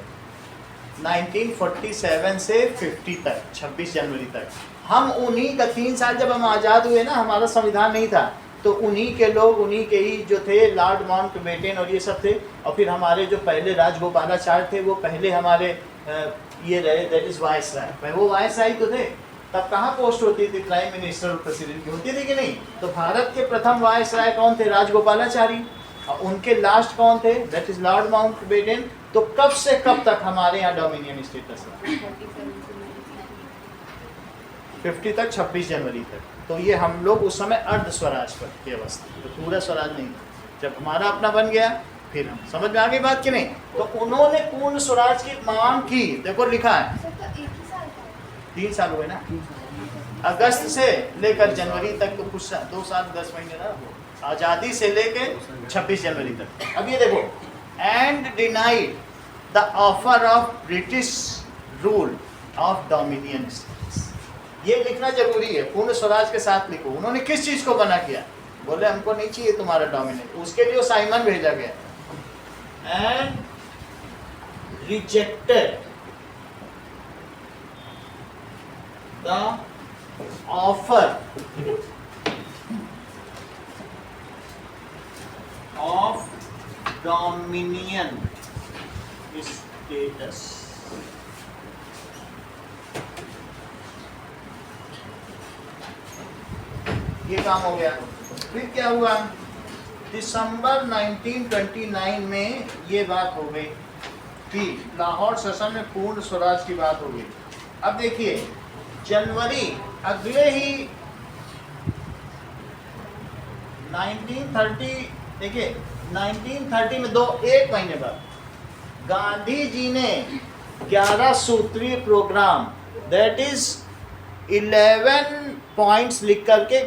1947 से 50 तक, 26 जनवरी तक. हम उन्हीं का 3 साल जब हम आज़ाद हुए ना, हमारा संविधान नहीं था, तो उन्हीं के लोग, उन्हीं के ही जो थे लॉर्ड माउंटबेटन और ये सब थे. और फिर हमारे जो पहले राजगोपालाचार्य थे वो पहले हमारे ये रहे, दैट इज़ वाइस राय. वो वाइस राय तो थे. तब कहाँ पोस्ट होती थी? प्राइम मिनिस्टर और प्रेसिडेंट की होती थी कि नहीं? तो भारत के प्रथम वाइस राय कौन थे? राजगोपालाचारी. और उनके लास्ट कौन थे? That is Lord Mountbatten. तो कब से कब तक हमारे यहाँ डोमिनियन स्टेटस है? 50 तक, 26 जनवरी तक. तो ये हम लोग उस समय अर्ध स्वराज पर की अवस्था, तो पूरा स्वराज नहीं था. जब हमारा अपना बन गया फिर हम समझ में आ गई बात कि नहीं? तो उन्होंने पूर्ण स्वराज की मांग की. देखो लिखा है, सर तो एक ही साल का? 3 साल हुए ना, अगस्त से लेकर जनवरी तक, तो कुछ 2 साल 10 महीने ना, आज़ादी से लेके 26 जनवरी तक. अब ये देखो, and denied the offer of British rule of dominion states. ये लिखना जरूरी है, पूर्ण स्वराज के साथ लिखो. उन्होंने किस चीज को मना किया? बोले हमको नहीं चाहिए तुम्हारा डोमिनेट. उसके लिए साइमन भेजा गया. And rejected the offer of dominion status. ये काम हो गया। फिर क्या हुआ, दिसंबर 1929 में ये बात हो गई कि लाहौर सेशन में पूर्ण स्वराज की बात हो गई। अब देखिए जनवरी अगले ही 1930, देखिए 1930 में एक महीने बाद गांधी जी ने 11 सूत्रीय प्रोग्राम दैट इज 11 पॉइंट्स लिख करके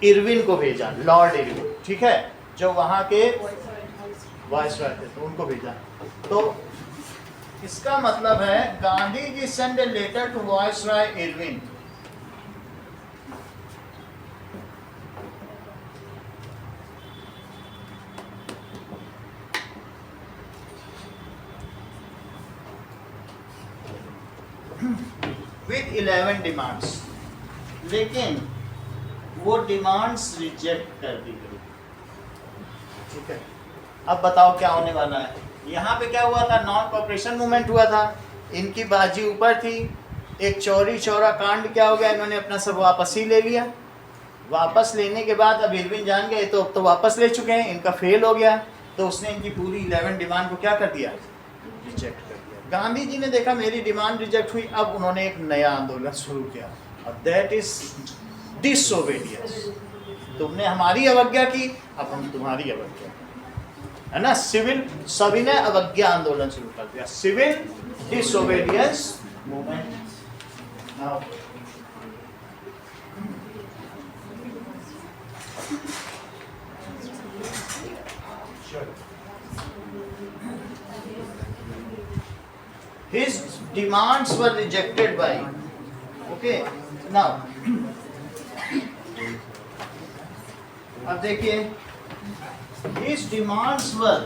इरविन को भेजा, लॉर्ड इरविन, ठीक है, जो वहां के वाइसरॉय थे, तो उनको भेजा। तो इसका मतलब है Gandhi ji send a letter to viceroy Irwin with 11 demands, लेकिन वो डिमांड्स रिजेक्ट कर दी गई। ठीक है, अब बताओ क्या होने वाला है। यहाँ पे क्या हुआ था, नॉन कॉपरेशन मूवमेंट हुआ था, इनकी बाजी ऊपर थी। एक चौरी चौरा कांड क्या हो गया, इन्होंने अपना सब वापस ही ले लिया। वापस लेने के बाद अब इरविन जान गए तो अब तो वापस ले चुके हैं, इनका फेल हो गया, तो उसने इनकी पूरी 11 डिमांड को क्या कर दिया, रिजेक्ट कर दिया। गांधी जी ने देखा मेरी डिमांड रिजेक्ट हुई, अब उन्होंने एक नया आंदोलन शुरू किया और दैट इज डिसओबीडियंस। तुमने हमारी अवज्ञा की, अब हम तुम्हारी अवज्ञा, है ना। सिविल सविनय अवज्ञा आंदोलन शुरू कर दिया, civil disobedience movement. Now his demands were rejected by, okay, now अब देखिए his demands were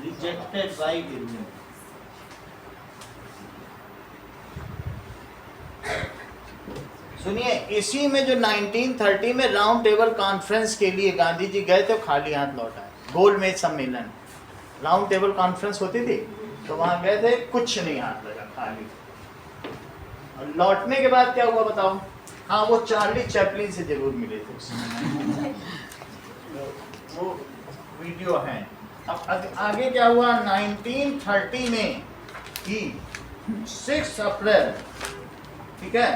rejected by Irving। सुनिए, इसी में जो 1930 में राउंड टेबल कॉन्फ्रेंस के लिए गांधी जी गए थे, खाली हाथ लौट आए। गोलमेज सम्मेलन, राउंड टेबल कॉन्फ्रेंस होती थी, तो वहां गए थे, कुछ नहीं हाथ लगा, खाली। और लौटने के बाद क्या हुआ बताओ। हाँ, वो चार्ली चैपलिन से जरूर मिले थे उसमें। वो वीडियो है। अब आगे क्या हुआ, 1930 में ही 6 अप्रैल, ठीक है,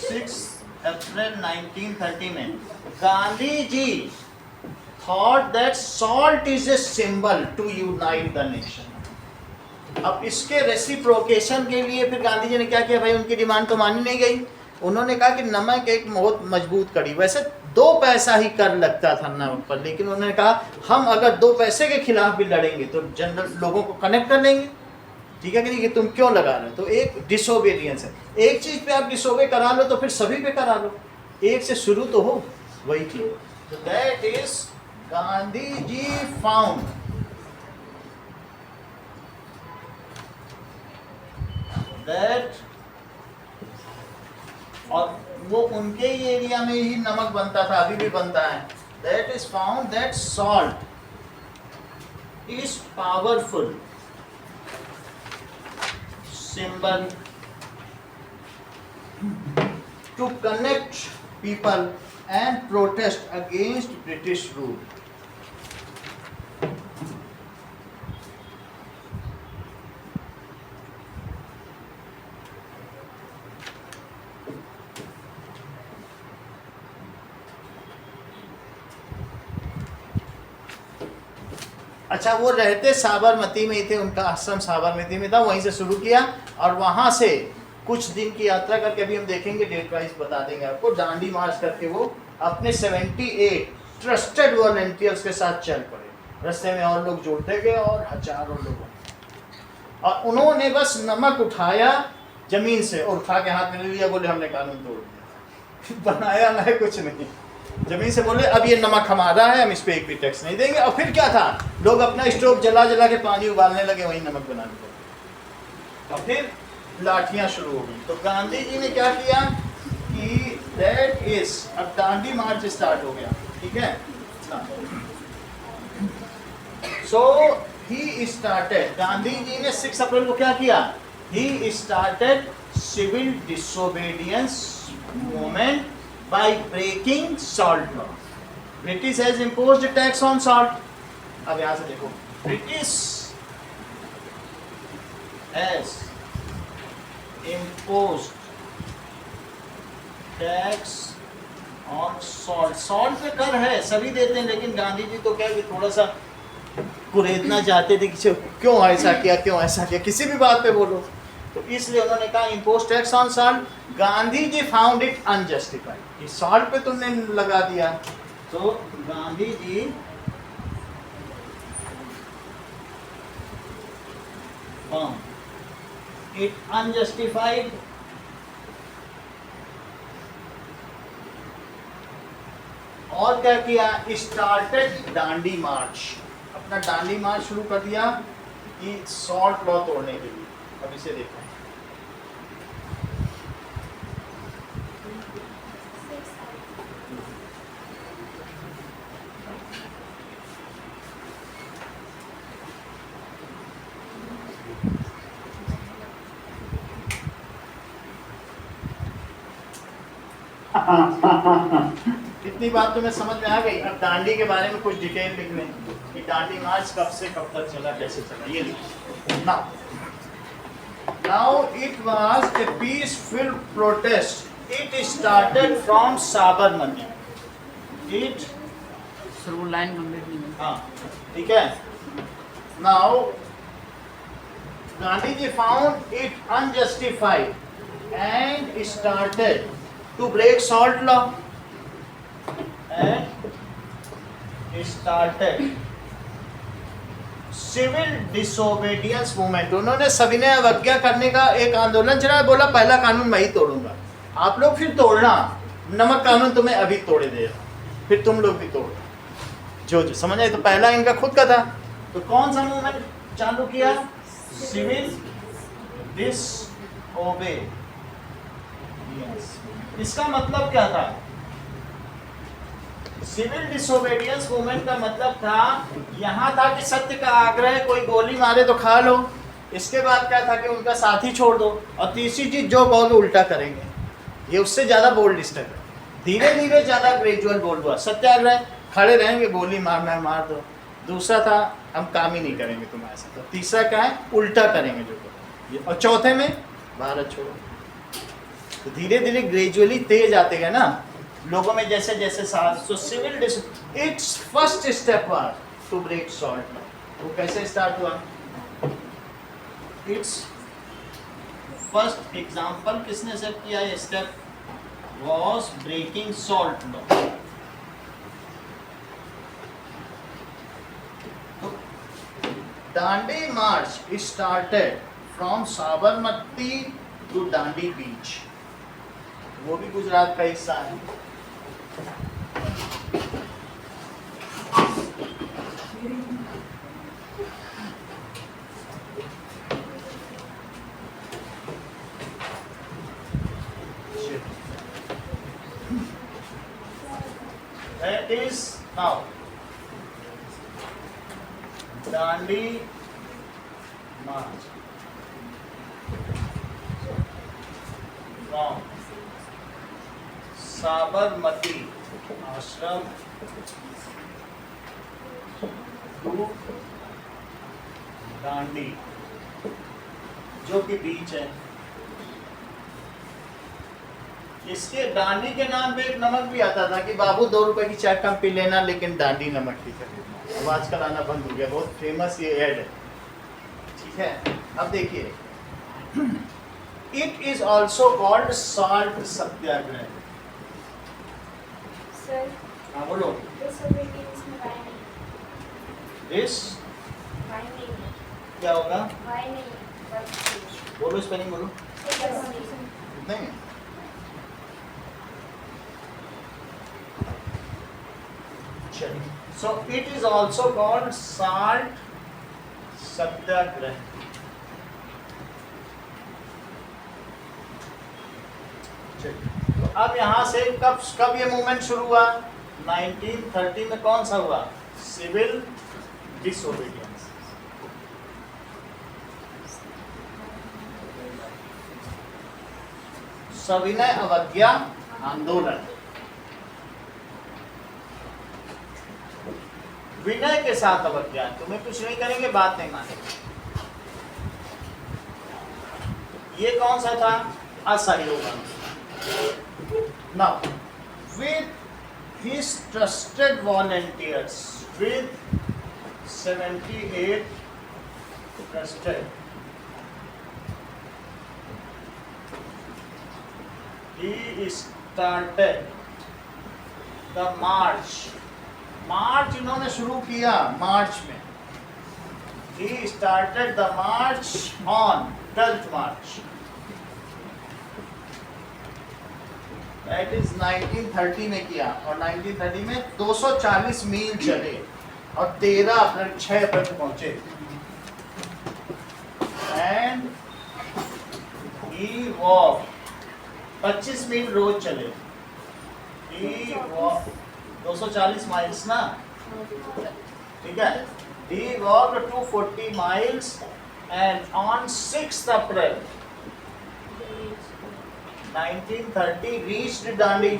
6 अप्रैल 1930 में Gandhi ji thought that salt is a symbol to unite the nation। अब इसके रेसिप्रोकेशन के लिए फिर गांधी जी ने क्या किया, भाई उनकी डिमांड तो मानी नहीं गई। उन्होंने कहा कि नमक एक बहुत मजबूत कड़ी, वैसे 2 पैसा ही कर लगता था नमक पर, लेकिन उन्होंने कहा हम अगर 2 पैसे के खिलाफ भी लड़ेंगे तो जनरल लोगों को कनेक्ट कर लेंगे, ठीक है कि नहीं, कि तुम क्यों लगा रहे हो। तो एक डिसोबीडियंस है, एक चीज पे आप डिसोबे करा लो तो फिर सभी पे करा लो, एक से शुरू तो हो, वही थी। तो that is Gandhi ji found that, और वो उनके ही एरिया में ही नमक बनता था, अभी भी बनता है। That is found that salt is powerful symbol to connect people and protest against British rule। अच्छा, वो रहते साबरमती में ही थे, उनका आश्रम साबरमती में था, वहीं से शुरू किया और वहां से कुछ दिन की यात्रा करके, अभी हम देखेंगे डेट वाइज बता देंगे आपको, दांडी मार्च करके वो अपने 78 ट्रस्टेड वॉलंटियर्स के साथ चल पड़े। रास्ते में और लोग जुड़ते गए और हजारों लोगों, और उन्होंने बस नमक उठाया जमीन से और उठा के हाथ में ले लिया, बोले हमने कानून तोड़ दिया। बनाया ना है कुछ नहीं, जमीन से बोले अब ये नमक हमारा है, हम इस पे एक भी टैक्स नहीं देंगे। और फिर क्या था, लोग अपना स्टोव जला जला के पानी उबालने लगे, वही नमक बनाने लगे। और फिर लाठियां शुरू हो गई। तो गांधी जी ने क्या किया कि दैट इज, अब दांडी मार्च स्टार्ट हो गया, ठीक है। सो ही स्टार्टेड, गांधी जी ने 6 अप्रैल को क्या किया, he started civil disobedience movement by breaking salt law. British has imposed a tax on salt. अब यहाँ से देखो, British has imposed tax on salt. Salt पे कर है, सभी देते हैं, लेकिन गांधी जी तो क्या कि थोड़ा सा कुरेदना चाहते थे कि क्यों ऐसा किया, क्यों ऐसा किया, किसी भी बात पे बोलो। तो इसलिए उन्होंने कहा impose tax on salt. Gandhi ji found it unjustified, salt पे तुमने लगा दिया। तो Gandhi ji found it unjustified और क्या किया, स्टार्टेड दांडी मार्च, अपना दांडी मार्च शुरू कर दिया कि सॉल्ट लॉ तोड़ने के लिए। अब इसे देखो, इतनी बात तुम्हें समझ में आ गई। अब दांडी के बारे में कुछ डिटेल लिख लें कि दांडी मार्च कब से कब तक चला, कैसे चला, ये लिखो। Now it was a peaceful protest. It started from Sabarmati. It, sir वो लाइन कंप्लीट नहीं है। हाँ ठीक है। Now Gandhi ji found it unjustified and started to break salt law and started civil disobedience movement. उन्होंने सविनय अवज्ञा करने का एक आंदोलन चलाया, बोला पहला कानून मैं ही तोड़ूंगा, आप लोग फिर तोड़ना, नमक कानून तुम्हें अभी तोड़े दे रहा, फिर तुम लोग भी तोड़ो, जो समझ आए। तो पहला इनका खुद का था। तो कौन सा मूवमेंट चालू किया, सिविल डिसओबे। इसका मतलब क्या था, सिविल डिसोबीडियंस मूवमेंट का मतलब था, यहाँ था कि सत्य का आग्रह, कोई गोली मारे तो खा लो। इसके बाद क्या था कि उनका साथी छोड़ दो, और तीसरी चीज जो कहोगे उल्टा करेंगे। ये उससे ज्यादा बोल्ड स्टेप है, धीरे धीरे ज्यादा ग्रेजुअल बोल्ड हुआ। सत्याग्रह खड़े रहेंगे, गोली मारना है मार दो। दूसरा था हम काम ही नहीं करेंगे तुम्हारे साथ। तो तीसरा क्या है, उल्टा करेंगे जो करो। और चौथे में भारत छोड़ो। तो धीरे धीरे ग्रेजुअली तेज आते गए ना लोगों में, जैसे जैसे साथ। So civil dis it's first step was to break salt law. वो कैसे स्टार्ट हुआ, इट्स फर्स्ट एग्जांपल किसने सेट किया, ये step was breaking salt law. Dandi march started from Sabarmati to Dandi beach, वो भी गुजरात का हिस्सा है। That is now Dandi March from Sabarmati आश्रम टू दांडी, जो कि बीच है। इसके दांडी के नाम पे एक नमक भी आता था कि बाबू 2 रुपए की चाय कम पी लेना, लेकिन दांडी नमक ही खरीदना। अब आजकल आना बंद हो गया, बहुत फेमस ये ऐड है, ठीक है। अब देखिए, it is also called salt Satyagraha. Sir, हाँ बोलो। disobedience में why नहीं? दिस Why नहीं है? क्या होगा, Why नहीं है? Why बोलो, स्पेलिंग बोलो। नहीं? नहीं चलिए, so it is also called salt satyagraha. तो अब यहाँ से कब ये मूवमेंट शुरू हुआ? 1930 में। कौन सा हुआ? Civil disobedience. सविनय अवज्ञा आंदोलन। विनय के साथ अवज्ञा, तुम्हें कुछ नहीं करेंगे, बात नहीं मानेंगे। ये कौन सा था? असहयोग आंदोलन। Now, with his trusted volunteers, with 78 trusted, he started the march. मार्च इन्होंने शुरू किया मार्च में। He started the march on 12th March. That is 1930 में किया, और 1930 में 240 मील चले और 6 अप्रैल को पहुंचे। एंड he walked 25 मील रोज चले। He walked 240 माइल्स ना, ठीक है। He walked 240 miles and on 6th April 1930 reached Dandi.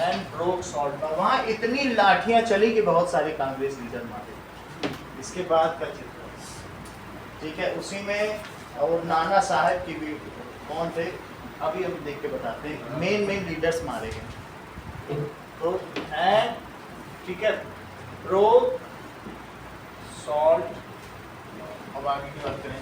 And broke salt. वहाँ इतनी लाठियां चली कि बहुत सारे कांग्रेस लीडर मारे। इसके बाद का चित्र, ठीक है, उसी में और नाना साहब की भी कौन थे अभी हम देख के बताते हैं। मेन लीडर्स मारे गए। तो एंड ठीक है, broke salt। अब आगे की बात करें।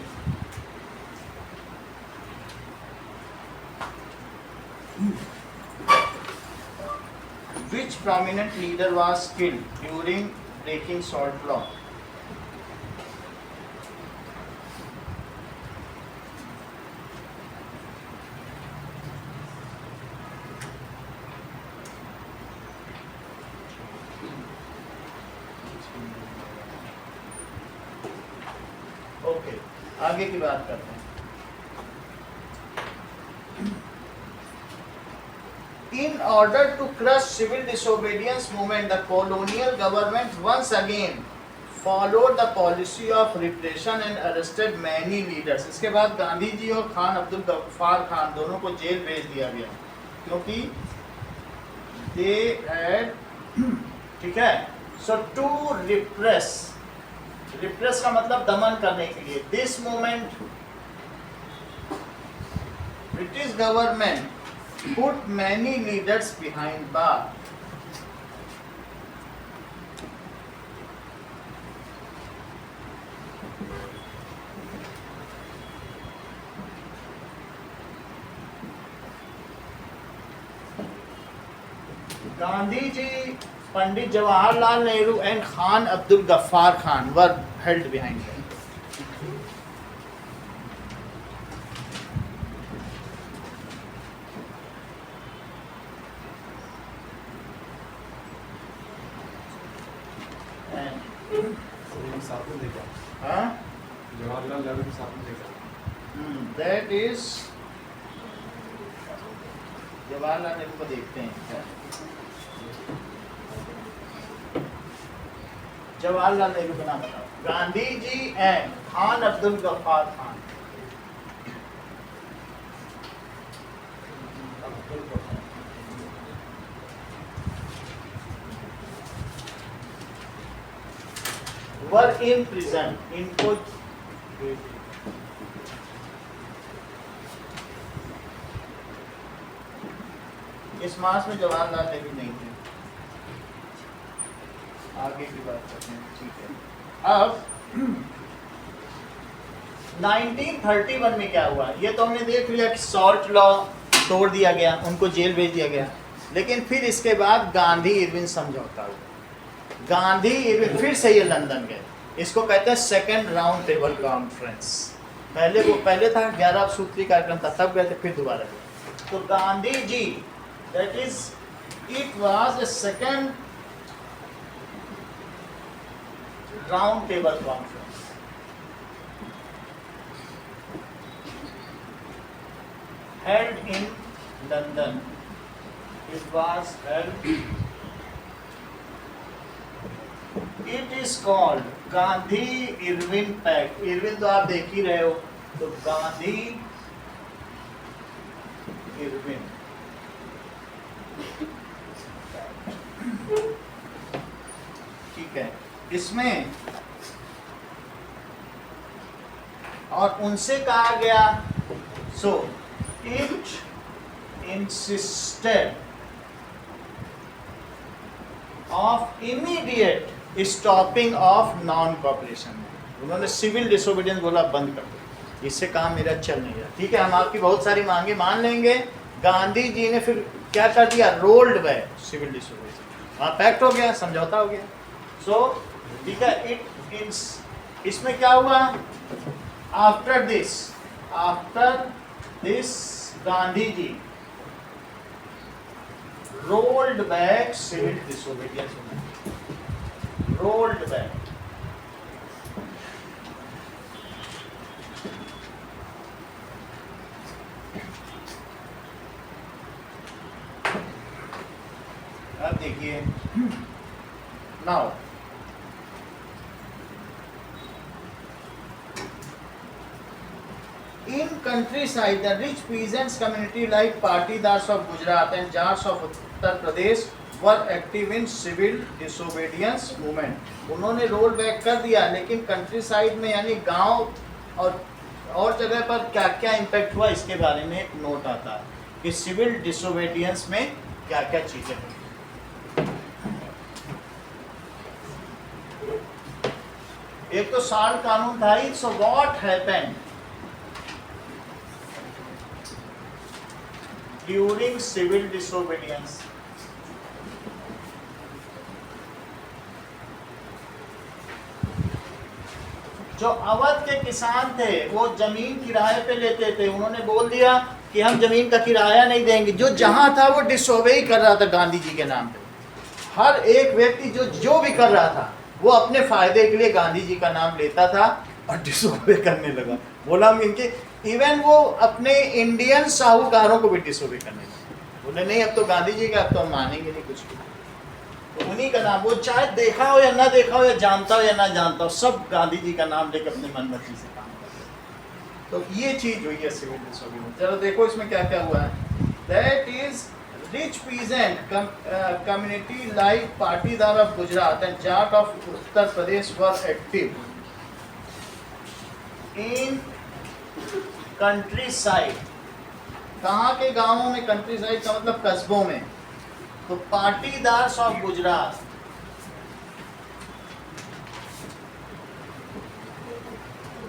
Which prominent leader was killed during breaking salt law? Okay, आगे की बात करते हैं। In order to crush civil disobedience movement, the colonial government once again followed the policy of repression and arrested many leaders. इसके बाद गांधी जी और खान अब्दुल गफ्फार खान दोनों को जेल भेज दिया गया, क्योंकि they had, ठीक है, so to repress का मतलब दमन करने के लिए, this movement British government put many leaders behind bar. Gandhi ji, Pandit Jawaharlal Nehru and Khan Abdul Ghaffar Khan were held behind them. Jawaharlal Nehru के साथ में देखा। That is जवाहरलाल नेहरू को देखते हैं। जवाहरलाल नेहरू का नाम बताओ। Gandhi ji and Khan Abdul Ghaffar Khan. Were in prison, इनको इस मास में जवाहरलाल नेहरू नहीं थे। आगे की बात करते हैं, ठीक है। अब 1931 में क्या हुआ, ये तो हमने देख लिया कि सॉल्ट लॉ तोड़ दिया गया, उनको जेल भेज दिया गया। लेकिन फिर इसके बाद गांधी इरविन समझौता हुआ। गांधी इरविन फिर से ये लंदन गए, इसको कहते हैं सेकेंड राउंड टेबल कॉन्फ्रेंस। पहले था 11 सूत्री कार्यक्रम था, तब गए थे, फिर दोबारा गए। तो Gandhi ji, that is it was a second round table conference. Held in London. It was held. It is called Gandhi Irwin pact. Irwin तो आप देख ही रहे हो, तो गांधी इरविन ठीक है। इसमें और उनसे कहा गया, so it insisted of immediate stopping of non-cooperation। उन्होंने सिविल डिसोबीडियंस बोला बंद कर दो, इससे काम मेरा चल नहीं रहा। ठीक है, हम आपकी बहुत सारी मांगे मान लेंगे। गांधी जी ने फिर क्या कर दिया, रोल्ड बैक सिविल डिसोबीडियंस, वहाँ पैक्ट हो गया, समझौता हो गया। सो ठीक है, इसमें क्या हुआ, after this Gandhi ji rolled back civil disobedience, rolled back। अब देखिए, now in countryside the rich peasants community like Patidars of Gujarat and Jats of Uttar Pradesh were active in civil disobedience movement। उन्होंने रोल बैक कर दिया, लेकिन country side में यानी गांव और जगह पर क्या क्या इम्पैक्ट हुआ, इसके बारे में एक नोट आता है कि सिविल डिसोबीडियंस में क्या क्या चीजें हुई। एक तो साल कानून था ही। So what happened during civil disobedience. जो अवध के किसान थे वो जमीन किराए पे लेते थे, उन्होंने बोल दिया कि हम जमीन का किराया नहीं देंगे। जो जहां था वो डिसोबे ही कर रहा था गांधी जी के नाम पे। हर एक व्यक्ति जो भी कर रहा था वो अपने फायदे के लिए गांधी जी का नाम लेता था और डिसोबे करने लगा। बोला हम इनके, इवन वो अपने इंडियन साहूकारों को भी डिसोबे करने लगे। बोले नहीं अब तो गांधी जी का, अब तो हम मानेंगे नहीं कुछ भी। तो उन्हीं का नाम, वो चाहे देखा हो या ना देखा हो, या जानता हो या ना जानता हो, सब गांधी जी का नाम लेकर अपने मनमर्जी से काम करते। तो ये चीज हुई है सिविल डिसोबीडियंस। चलो देखो इसमें क्या क्या हुआ है। That is rich peasant community like Patidar of Gujarat and Jat of Uttar Pradesh were active in countryside। कहाँ के गांवों में? कंट्री साइड का मतलब कस्बों में। तो पाटीदार्स ऑफ गुजरात,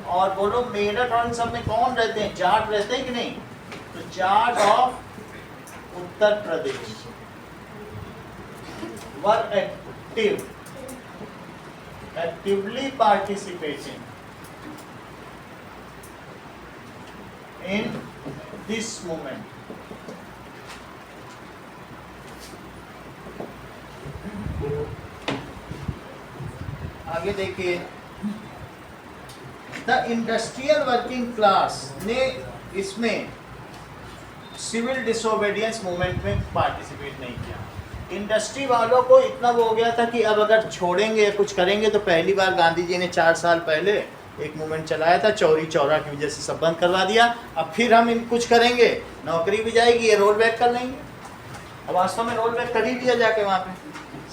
और बोलो मेरठ और सब में कौन रहते हैं? जाट रहते हैं कि नहीं? तो Jat of Uttar Pradesh were actively participating in this movement। आगे देखिए, द इंडस्ट्रियल वर्किंग क्लास ने इसमें सिविल डिसोबीडियंस मूवमेंट में पार्टिसिपेट नहीं किया। इंडस्ट्री वालों को इतना वो हो गया था कि अब अगर छोड़ेंगे या कुछ करेंगे तो पहली बार गांधी जी ने 4 साल पहले एक मूवमेंट चलाया था, चौरी चौरा की वजह से सब बंद करवा दिया। अब फिर हम इन कुछ करेंगे, नौकरी भी जाएगी, ये रोल बैक कर लेंगे। अब वास्तव में रोल बैक कर ही दिया जाके वहाँ पे,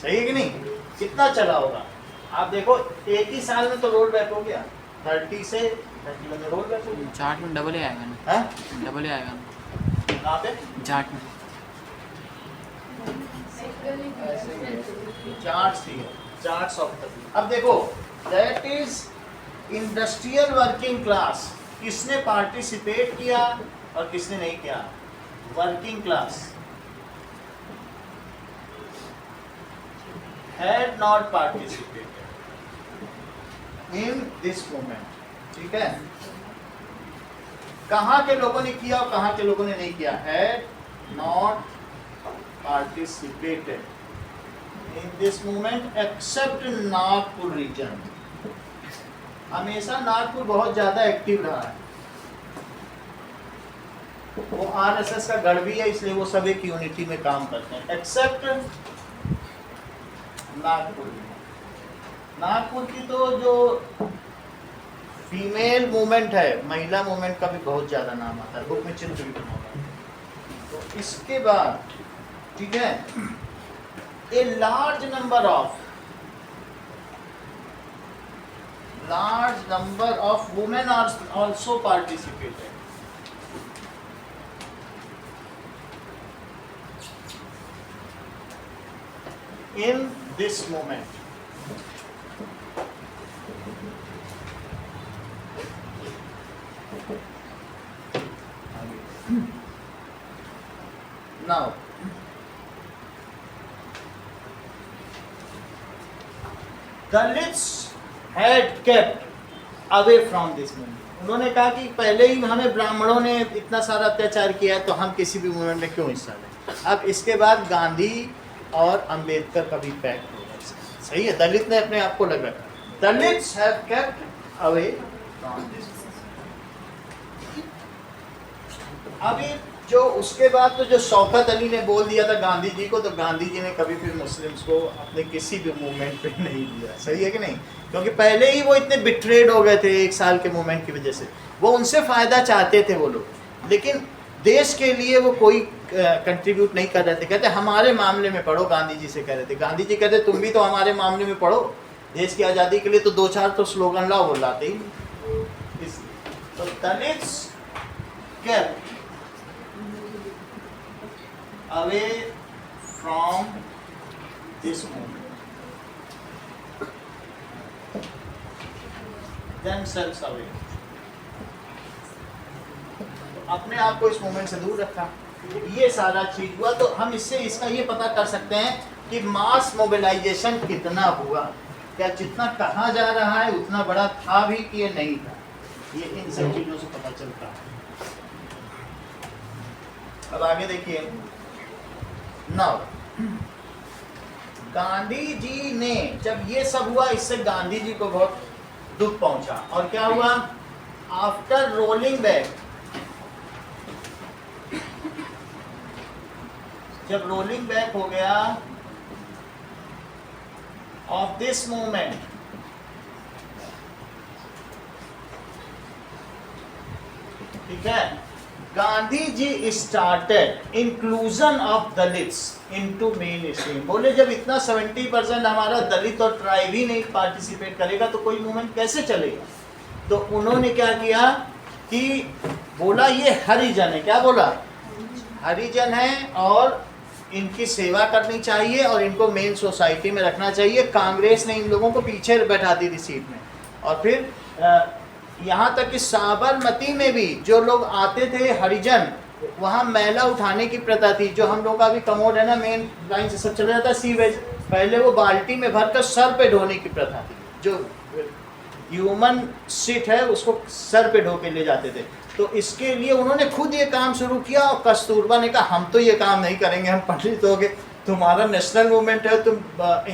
सही है कि नहीं? कितना चला होगा आप देखो, एक ही साल में तो रोल बैक हो गया। 30 से 30 में रोल बैक हो गया। जाट में डबल आएगा ना? है डबल आएगा कहाँ पे? जाट में। Charts of. अब देखो, that is industrial working class. किसने पार्टिसिपेट किया और किसने नहीं किया? Working class had not participated in this movement. ठीक है, कहाँ के लोगों ने किया और कहाँ के लोगों ने नहीं किया? Had not participated in this movement except Nagpur region. हमेशा नागपुर बहुत ज्यादा एक्टिव रहा है, वो आरएसएस का गढ़ भी है, इसलिए वो सब एक यूनिटी में काम करते हैं, एक्सेप्ट नागपुर। नागपुर की तो जो फीमेल मूवमेंट है, महिला मूवमेंट का भी बहुत ज्यादा नाम आता है, बुक में चित्र भी बना हुआ है। तो इसके बाद ठीक है, a large number of women are also participated. In this moment, now Dalits had kept away from this movement. उन्होंने कहा कि पहले ही हमें ब्राह्मणों ने इतना सारा अत्याचार किया है, तो हम किसी भी मूवमेंट में क्यों हिस्सा लें। अब इसके बाद गांधी और अंबेडकर का भी पैक्ट होगा, सही है। दलित ने अपने आप को लग रखा, Dalits have kept away from this. अभी जो उसके बाद तो जो शौकत अली ने बोल दिया था गांधी जी को, तो गांधी जी ने कभी भी मुस्लिम्स को अपने किसी भी मूवमेंट पे नहीं लिया, सही है कि नहीं? क्योंकि पहले ही वो इतने बिट्रेड हो गए थे 1 साल के मूवमेंट की वजह से, वो उनसे फायदा चाहते थे वो लोग, लेकिन देश के लिए वो कोई कंट्रीब्यूट नहीं कर रहे थे। कहते हमारे मामले में पढ़ो, गांधी जी से कह रहे थे। गांधी जी कहते तुम भी तो हमारे मामले में पढ़ो, देश की आज़ादी के लिए तो 2-4 तो स्लोगन लाओ, वो लाते ही। तो Dalits kept away from this movement themselves away, अपने आप को इस मूवमेंट से दूर रखा। ये सारा चीज हुआ, तो हम इससे इसका ये पता कर सकते हैं कि मास मोबिलाइजेशन कितना हुआ, क्या जितना कहा जा रहा है उतना बड़ा था भी कि ये नहीं था, ये इन सब चीजों से पता चलता है। अब आगे देखिए, नाउ गांधी जी ने जब ये सब हुआ, इससे गांधी जी को बहुत दुख पहुंचा, और क्या हुआ? आफ्टर रोलिंग बैक, जब रोलिंग बैक हो गया ऑफ दिस मूवमेंट, ठीक है, Gandhi ji started inclusion of Dalits into mainstream. बोले जब इतना 70% हमारा दलित और ट्राइब ही नहीं पार्टिसिपेट करेगा तो कोई मूवमेंट कैसे चलेगा। तो उन्होंने क्या किया कि बोला ये हरिजन है, क्या बोला? हरिजन है और इनकी सेवा करनी चाहिए और इनको मेन सोसाइटी में रखना चाहिए। कांग्रेस ने इन लोगों को पीछे बैठा दी थी सीट में, और फिर यहाँ तक कि साबरमती में भी जो लोग आते थे हरिजन, वहाँ मैला उठाने की प्रथा थी, जो हम लोग का भी कमोड है ना, मेन लाइन से सब चला जाता है सीवेज, पहले वो बाल्टी में भरकर सर पे ढोने की प्रथा थी, जो ह्यूमन सीट है उसको सर पे ढो के ले जाते थे। तो इसके लिए उन्होंने खुद ये काम शुरू किया, और कस्तूरबा ने कहा हम तो ये काम नहीं करेंगे, हम पंडित हो गए, तुम्हारा नेशनल मूवमेंट है, तुम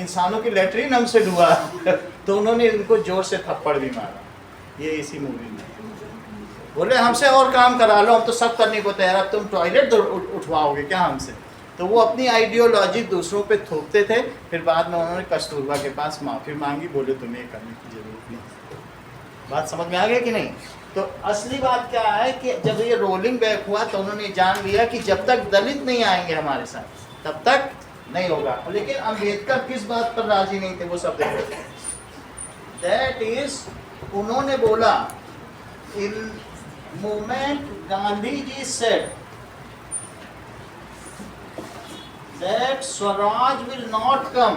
इंसानों की लेटरिन हमसे डुबा तो उन्होंने इनको जोर से थप्पड़ भी मारा, ये इसी मूवी में। बोले हमसे और काम करा लो, हम तो सब करने को तैयार, अब तुम टॉयलेट उठवाओगे क्या हमसे? तो वो अपनी आइडियोलॉजी दूसरों पे थोपते थे। फिर बाद में उन्होंने कस्तूरबा के पास माफ़ी मांगी, बोले तुम्हें करने की जरूरत नहीं। बात समझ में आ गया कि नहीं? तो असली बात क्या है कि जब ये रोलिंग बैक हुआ तो उन्होंने जान लिया कि जब तक दलित नहीं आएंगे हमारे साथ तब तक नहीं होगा। लेकिन अम्बेडकर किस बात पर राजी नहीं थे, वो सब देखो। दैट इज, उन्होंने बोला in movement Gandhi ji said that Swaraj will not come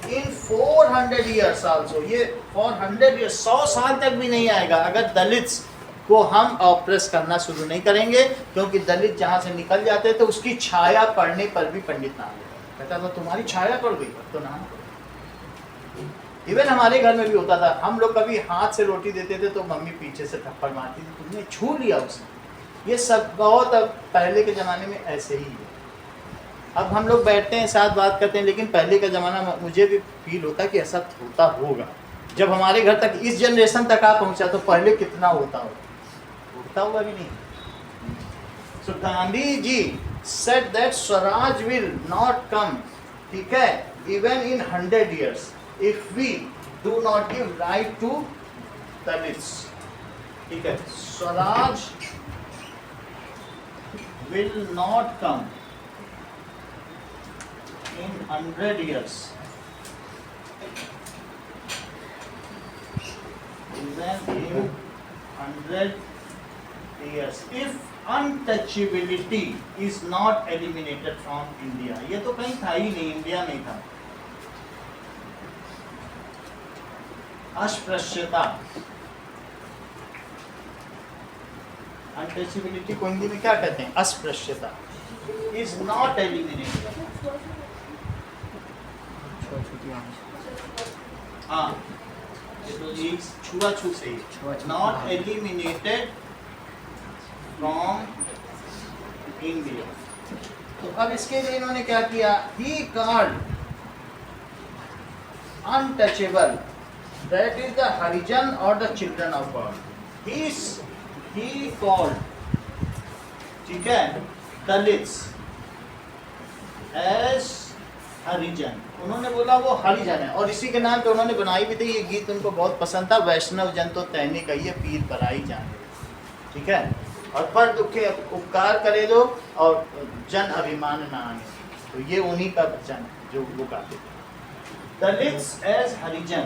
in 400 years also. ये 400 years, 100 साल तक भी नहीं आएगा अगर दलित्स को हम ऑप्रेस करना शुरू नहीं करेंगे, क्योंकि दलित जहाँ से निकल जाते तो उसकी छाया पड़ने पर भी पंडित नाम लेता, कहता था तुम्हारी छाया पड़ गई तो नाम। इवन हमारे घर में भी होता था, हम लोग कभी हाथ से रोटी देते थे तो मम्मी पीछे से थप्पड़ मारती थी, तुमने छू लिया उसे, ये सब बहुत अब पहले के ज़माने में ऐसे ही है। अब हम लोग बैठते हैं साथ बात करते हैं, लेकिन पहले का ज़माना मुझे भी फील होता कि ऐसा होता होगा। जब हमारे घर तक इस जनरेशन तक आ पहुंचा तो पहले कितना होता होगा भी नहीं। So Gandhi ji said that Swaraj will not come, ठीक है, even in 100 years if we do not give right to Dalits, ठीक है। Swaraj will not come in 100 years, even in 100 years, if untouchability is not eliminated from India। ये तो कहीं था ही नहीं, India में था। अस्पृश्यता, अनटचेबिलिटी को हिंदी में क्या कहते हैं? अस्पृश्यता इज नॉट एलिमिनेटेड। हाँ, तो ये छुआछूत से ही नॉट एलिमिनेटेड फ्रॉम इंडिया। तो अब इसके लिए इन्होंने क्या किया? He called untouchable that is the Harijan और the children of God. He called, ठीक है, दलित्स एज हरिजन। उन्होंने बोला वो हरिजन है, और इसी के नाम पे उन्होंने बनाई भी थी। ये गीत उनको बहुत पसंद था, वैष्णव जन तो तैने कहिए पीर पराई जाने, ठीक है। और पर दुखे उपकार करे दो और जन अभिमान ना आने। तो ये उन्हीं का वचन जो वो गाते थे। दलित्स एज हरिजन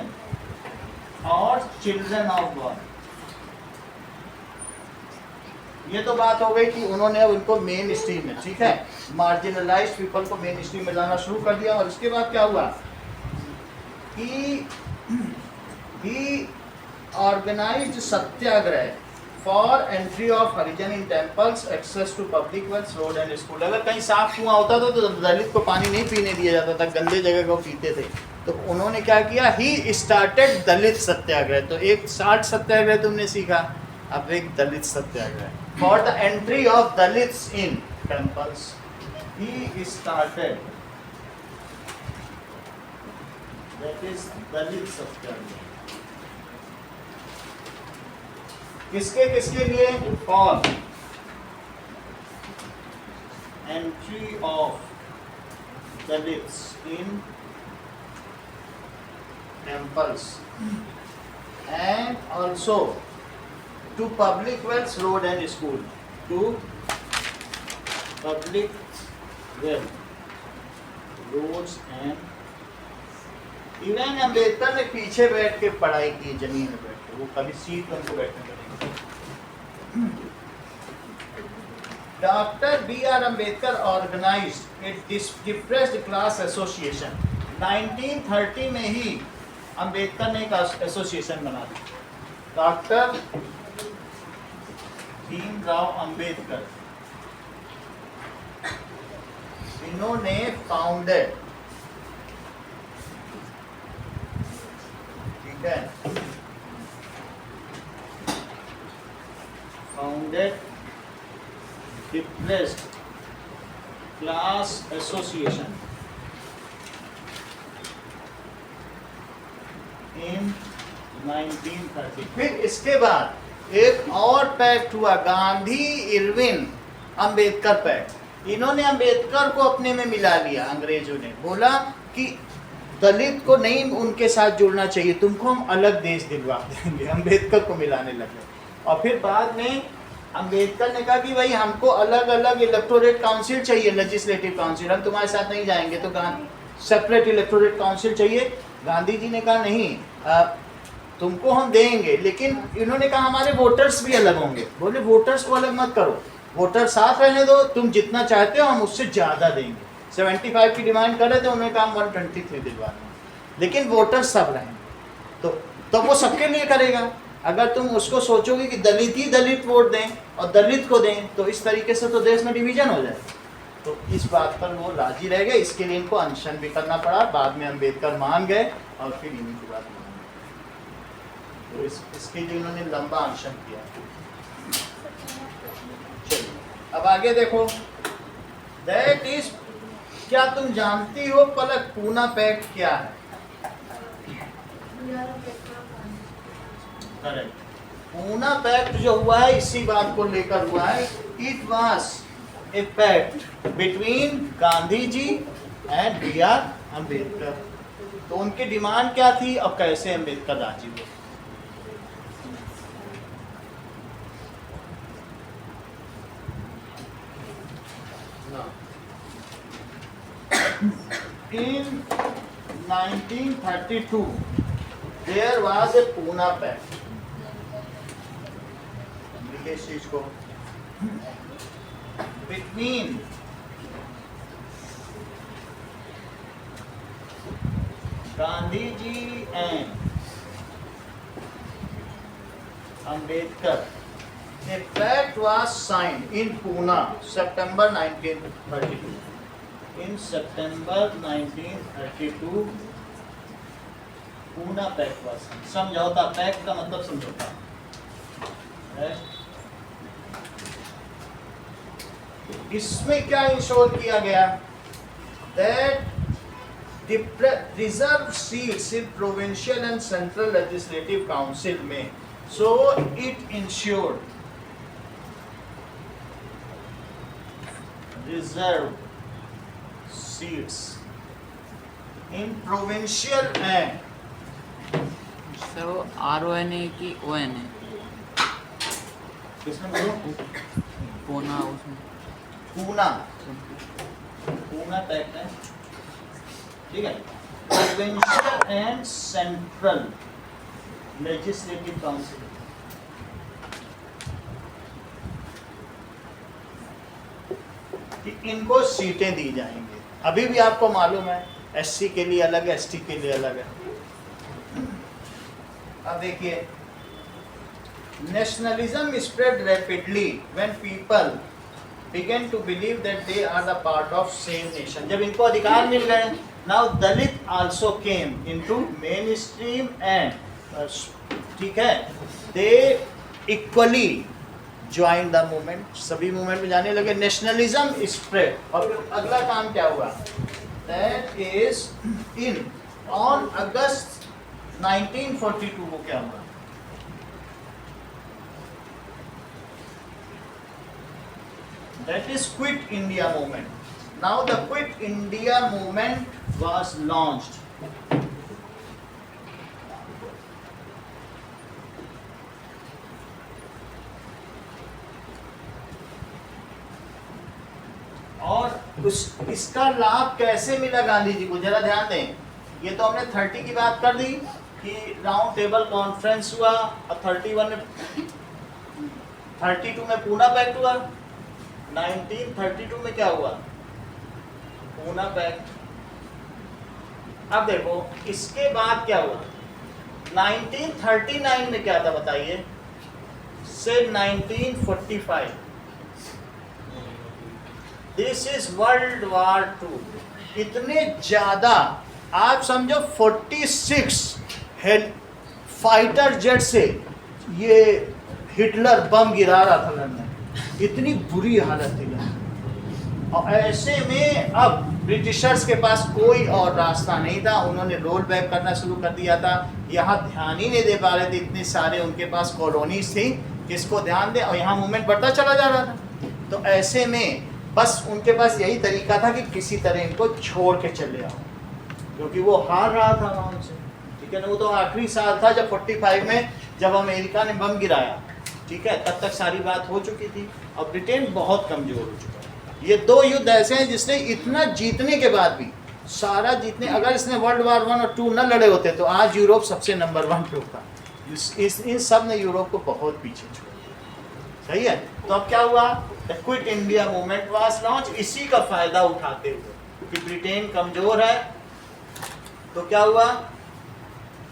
और चिल्ड्रन ऑफ गॉड। ये तो बात हो गई कि उन्होंने उनको मेन स्ट्रीम में, ठीक है, मार्जिनलाइज्ड पीपल को मेन स्ट्रीम में लाना शुरू कर दिया। और उसके बाद क्या हुआ कि he organised satyagraha for entry of Harijan in temples, access to public wells, road and school. अगर कहीं साफ कुआं होता था तो दलित को पानी नहीं पीने दिया जाता था, गंदे जगह को पीते थे। तो उन्होंने क्या किया? He started Dalit satyagraha. तो एक 60 सत्याग्रह तुमने सीखा, अब एक Dalit satyagraha for the entry of Dalits in temples. He started, that is Dalit satyagraha. किसके किसके लिए? For entry of Dalits in temples and also to public wells, road and school, to public well, roads and even Ambedkar ने पीछे बैठ के पढ़ाई की, जमीन में बैठ के। वो कभी सीट पर उनको बैठने करेंगे। Doctor B.R. अम्बेडकर ऑर्गेनाइज्ड ए डिप्रेस्ड क्लास एसोसिएशन। 1930 में ही अम्बेडकर ने एक एसोसिएशन बना दी। डॉक्टर भीमराव अम्बेडकर, इन्होंने फाउंडेड, ठीक है, founded depressed class association in 1930। फिर इसके बाद एक और पैक्ट हुआ, गांधी इरविन अंबेडकर पैक्ट। इन्होंने अंबेडकर को अपने में मिला लिया। अंग्रेजों ने बोला कि दलित को नहीं उनके साथ जुड़ना चाहिए, तुमको हम अलग देश दिलवा देंगे। अंबेडकर को मिलाने लगे। और फिर बाद में अंबेडकर ने कहा कि भाई हमको अलग अलग इलेक्टोरेट काउंसिल चाहिए, लेजिस्लेटिव काउंसिल, हम तुम्हारे साथ नहीं जाएंगे, तो सेपरेट इलेक्टोरेट काउंसिल चाहिए। गांधी जी ने कहा नहीं, तुमको हम देंगे, लेकिन इन्होंने कहा हमारे वोटर्स भी अलग होंगे। बोले वोटर्स को अलग मत करो, वोटर साथ रहने दो, तुम जितना चाहते हो हम उससे ज़्यादा देंगे। 75 की डिमांड कर रहे थे, उन्होंने कहा 123 दिलवाना, लेकिन वोटर्स सब रहेंगे। तो वो सबके लिए करेगा। अगर तुम उसको सोचोगे कि दलित ही दलित वोट दें और दलित को दें, तो इस तरीके से तो देश में डिवीजन हो जाए। तो इस बात पर वो राजी रह गए। इसके लिए इनको अनशन भी करना पड़ा। बाद में अम्बेडकर मान गए और फिर इन्हीं की बात मान गए। तो इसके लिए उन्होंने लंबा अनशन किया। अब आगे देखो, दैट इज, क्या तुम जानती हो पलक पूना पैक्ट क्या है? करेक्ट। पूना पैक्ट जो हुआ है इसी बात को लेकर हुआ है। It was a pact between Gandhi ji and B R Ambedkar. तो उनकी डिमांड क्या थी और कैसे अम्बेडकर राजी हुए? In 1932 there was a Pune Pact। इस चीज को between Gandhi ji and Ambedkar। A pact was signed in Pune September 1932। In September 1932 Poona pact हुआ। समझौता, पैक्ट का मतलब समझौता है। इसमें क्या इंश्योर किया गया? That reserve seats in provincial and central legislative council में, so it ensured reserve seats in provincial and sir वो RONA की ONA किसमें बोलो? पूना उसमें पूना, पूना पैक्ट है, ठीक है। Provincial and central legislative council, कि इनको सीटें दी जाएंगी। अभी भी आपको मालूम है एससी के लिए अलग है, एसटी के लिए अलग है। अब देखिए, nationalism spread rapidly when people began to believe that they are the part of same nation. जब इनको अधिकार मिल गए, now Dalit also came into mainstream and, ठीक है, they equally join the movement. सभी मूवमेंट में जाने लगे, नेशनलिज्म स्प्रेड। और फिर अगला काम क्या हुआ? That is in on August 1942 को क्या हुआ? That is Quit India movement. Now the Quit India movement was launched. और इसका लाभ कैसे मिला गांधी जी को, जरा ध्यान दें। ये तो हमने 30 की बात कर दी कि राउंड टेबल कॉन्फ्रेंस हुआ, और 31 में 32 में पूना पैक्ट हुआ, 1932 में क्या हुआ? पूना पैक्ट। अब देखो इसके बाद क्या हुआ? 1939 में क्या था बताइए, से 1945, दिस इज वर्ल्ड वॉर 2। इतने ज्यादा, आप समझो 46 फाइटर जेट से ये हिटलर बम गिरा रहा था लंदन। इतनी बुरी हालत थी। और ऐसे में अब ब्रिटिशर्स के पास कोई और रास्ता नहीं था, उन्होंने रोल बैक करना शुरू कर दिया था। यहाँ ध्यान ही नहीं दे पा रहे थे, इतने सारे उनके पास कॉलोनीज थी, किसको ध्यान दे, और यहाँ मूवमेंट बढ़ता चला जा रहा था। तो ऐसे में बस उनके पास यही तरीका था कि किसी तरह इनको छोड़ के चले आओ, क्योंकि वो हार रहा था वहाँ से, ठीक है ना। वो तो आखिरी साल था जब 45 में जब अमेरिका ने बम गिराया, ठीक है, तब तक सारी बात हो चुकी थी और ब्रिटेन बहुत कमजोर हो चुका है। ये दो युद्ध ऐसे हैं जिसने इतना जीतने के बाद भी, सारा जीतने, अगर इसने वर्ल्ड वार 1 और 2 न लड़े होते तो आज यूरोप सबसे नंबर 1 पे होता। इन सब ने यूरोप को बहुत पीछे छोड़ दिया, सही है। तो अब क्या हुआ? Quit India movement was launch. इसी का फायदा उठाते हुए कि ब्रिटेन कमजोर है, तो क्या हुआ?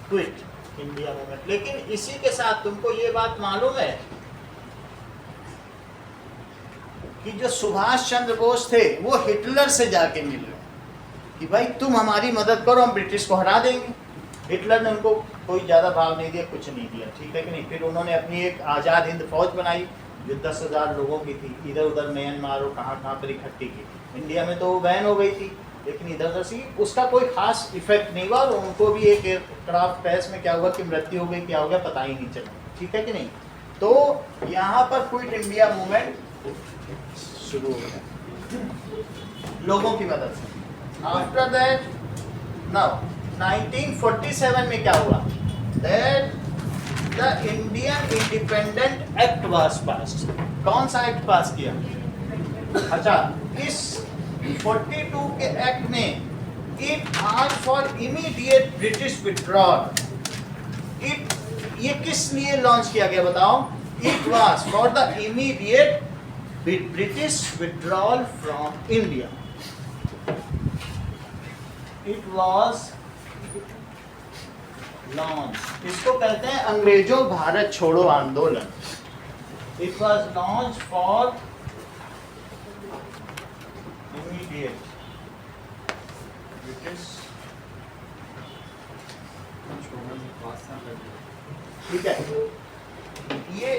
Quit India movement. लेकिन इसी के साथ तुमको ये बात मालूम है कि जो सुभाष चंद्र बोस थे वो हिटलर से जाके मिल रहे कि भाई तुम हमारी मदद करो, हम ब्रिटिश को हरा देंगे। हिटलर ने उनको कोई ज़्यादा भाव नहीं दिया, कुछ नहीं दिया, ठीक है कि नहीं। फिर उन्होंने अपनी एक आज़ाद हिंद फौज बनाई, जो 10,000 लोगों की थी, इधर उधर म्यांमार और कहाँ पर इकट्ठी की। इंडिया में तो वो बैन हो गई थी, लेकिन इधर उधर से उसका कोई खास इफेक्ट नहीं हुआ और उनको भी एक एयरक्राफ्ट क्रैश में क्या हुआ कि मृत्यु हो गई, क्या हो गया पता ही नहीं चला। ठीक है कि नहीं? तो यहाँ पर क्विट इंडिया मूवमेंट शुरू हो गया लोगों की मदद से। आफ्टर दैट नाउ 1947 में क्या हुआ? That the Indian independent act was passed. कौन सा एक्ट पास किया? अच्छा, इस 42 के एक्ट में it asked for immediate British withdrawal. ये किस लिए लॉन्च किया गया बताओ? It was for the immediate British withdrawal from India. It was launch, इसको कहते हैं अंग्रेजों भारत छोड़ो आंदोलन। It was launch for immediate British. ठीक है, ये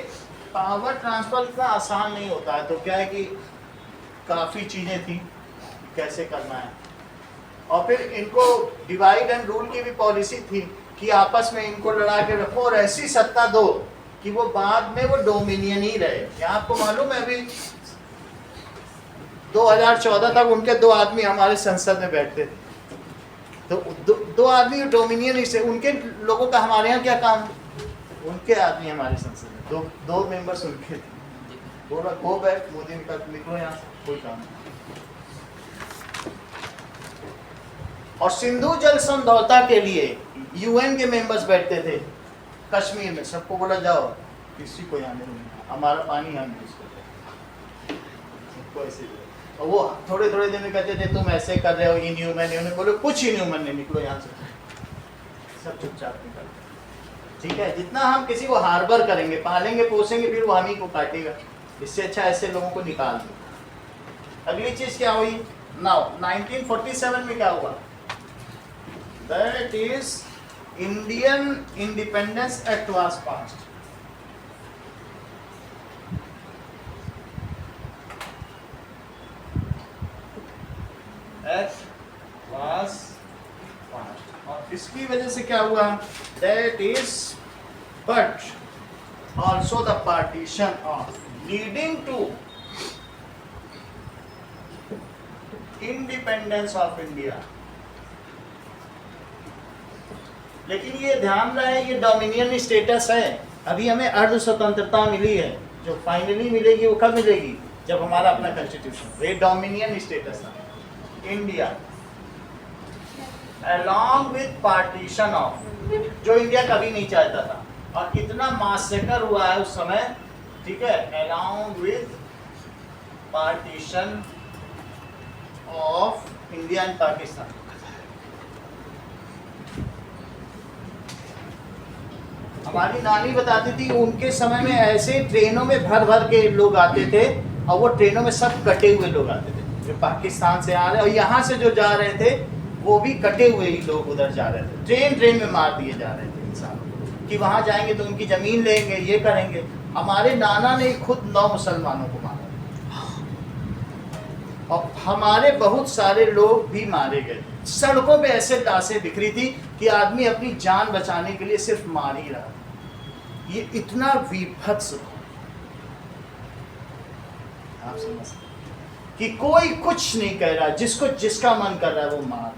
पावर ट्रांसफर इतना आसान नहीं होता है, तो क्या है कि काफ़ी चीज़ें थी कैसे करना है, और फिर इनको डिवाइड एंड रूल की भी पॉलिसी थी कि आपस में इनको लड़ा के रखो और ऐसी सत्ता दो कि वो बाद में वो डोमिनियन ही रहे। यहाँ आपको मालूम है अभी 2014 तक उनके 2 आदमी हमारे संसद में बैठते थे, तो दो आदमी डोमिनियन ही से, उनके लोगों का हमारे यहाँ क्या काम? उनके आदमी हमारे संसद में दो मेंबर्स उनके थे। बोला गो बैक, मोदी ने कहा निकलो यहाँ से, कोई काम नहीं। और सिंधु जल समझौता के लिए यूएन के मेंबर्स बैठते थे कश्मीर में, सबको बोला जाओ किसी को यहाँ नहीं, हमारा पानी हम यूज करते हैं, सबको ऐसे। और वो थोड़े दिन में कहते थे तुम ऐसे कर रहे हो, इनह्यूमन। उन्हें बोले कुछ इनह्यूमन नहीं, निकलो यहाँ से, सब चुपचाप निकल। ठीक है, जितना हम किसी को हार्बर करेंगे, पालेंगे पोसेंगे, फिर वो हम ही को काटेगा। इससे अच्छा ऐसे लोगों को निकाल दो। अगली चीज क्या हुई? नाउ 1947 में क्या हुआ? That is Indian independence act was passed. Act was passed, और इसकी वजह से क्या हुआ? That is but also the partition of leading to independence of India. लेकिन ये ध्यान रहे ये डोमिनियन स्टेटस है, अभी हमें अर्ध स्वतंत्रता मिली है, जो फाइनली मिलेगी वो कब मिलेगी? जब हमारा अपना कॉन्स्टिट्यूशन। ये डोमिनियन स्टेटस है India along with partition of, जो इंडिया कभी नहीं चाहता था, और कितना मासेकर हुआ है उस समय। ठीक है, along with partition of India and Pakistan. हमारी नानी बताती थी उनके समय में ऐसे ट्रेनों में भर भर के लोग आते थे, और वो ट्रेनों में सब कटे हुए लोग आते थे जो पाकिस्तान से आ रहे, और यहाँ से जो जा रहे थे वो भी कटे हुए ही लोग उधर जा रहे थे। ट्रेन में मार दिए जा रहे थे इंसान कि वहाँ जाएंगे तो उनकी ज़मीन लेंगे, ये करेंगे। हमारे नाना ने खुद 9 मुसलमानों को मारा, और हमारे बहुत सारे लोग भी मारे गए। सड़कों पे ऐसे लाशें बिखरी थी कि आदमी अपनी जान बचाने के लिए सिर्फ मार ही रहा। ये इतना विभत्स आप समझ कि कोई कुछ नहीं कह रहा, जिसको जिसका मन कर रहा है वो मार।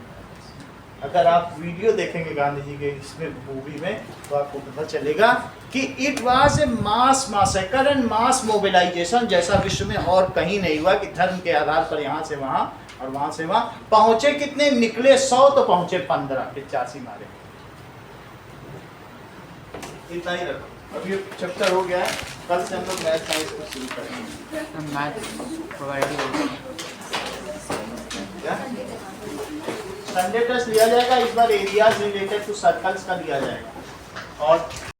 अगर आप वीडियो देखेंगे गांधी जी के इसमें मूवी में, तो आपको पता चलेगा कि it was a mass massacre and mass mobilisation, जैसा विश्व में और कहीं नहीं हुआ कि धर्म के आधार पर यहाँ से वहाँ और वहाँ से वहाँ। पहुँचे कितने? निकले 100 तो पहुँचे 15, 85 मारे। इतना ही रखो, अभी चैप्टर हो गया है, कल से हम लोग मैथ साइंस को शुरू करेंगे। मैथ प्रोवाइड क्या संडे टेस्ट लिया जाएगा इस बार, एरियाज रिलेटेड टू सर्कल्स का लिया जाएगा, और